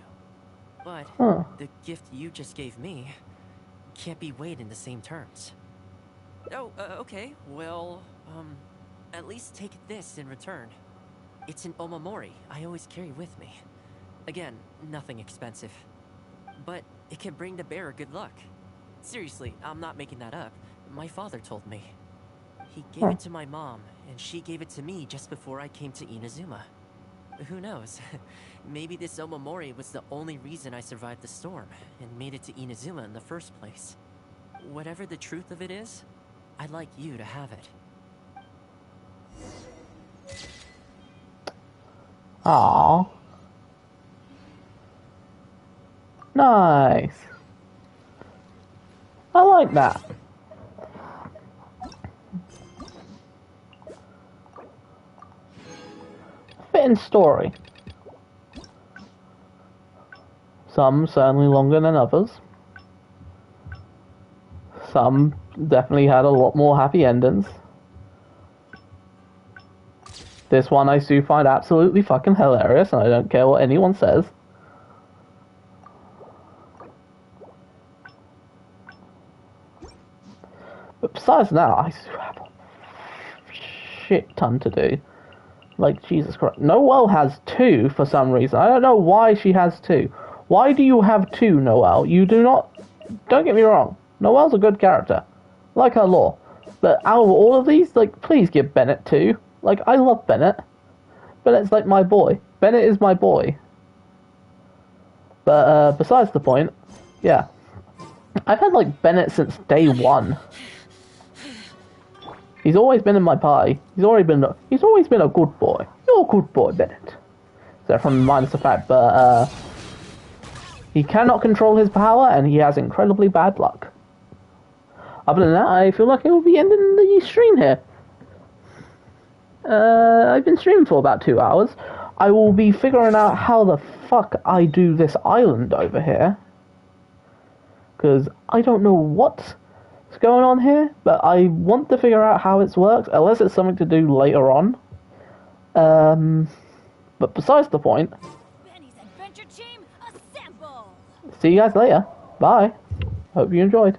But the gift you just gave me can't be weighed in the same terms. Oh, okay, well, at least take this in return. It's an omamori I always carry with me. Again, nothing expensive. But it can bring the bearer good luck. Seriously, I'm not making that up. My father told me. He gave it to my mom, and she gave it to me just before I came to Inazuma. Who knows? Maybe this omamori was the only reason I survived the storm and made it to Inazuma in the first place. Whatever the truth of it is, I'd like you to have it. Aww. Nice. I like that. Fitting story. Some certainly longer than others. Some definitely had a lot more happy endings. This one I do find absolutely fucking hilarious, and I don't care what anyone says. But besides that, I still have a shit ton to do. Like, Jesus Christ. Noelle has 2 for some reason. I don't know why she has 2. Why do you have 2, Noelle? You do not... Don't get me wrong. Noelle's a good character. Like her lore. But out of all of these, like, please give Bennett 2. Like, I love Bennett. Bennett's like my boy. Bennett is my boy. But, besides the point, yeah. I've had, like, Bennett since day 1. He's always been in my party. He's always been a good boy. You're a good boy, Bennett. Except from minus the fact, but he cannot control his power, and he has incredibly bad luck. Other than that, I feel like it will be ending the stream here. I've been streaming for about 2 hours. I will be figuring out how the fuck I do this island over here. Because I don't know what's going on here, but I want to figure out how it works, unless it's something to do later on. But besides the point, see you guys later. Bye. Hope you enjoyed.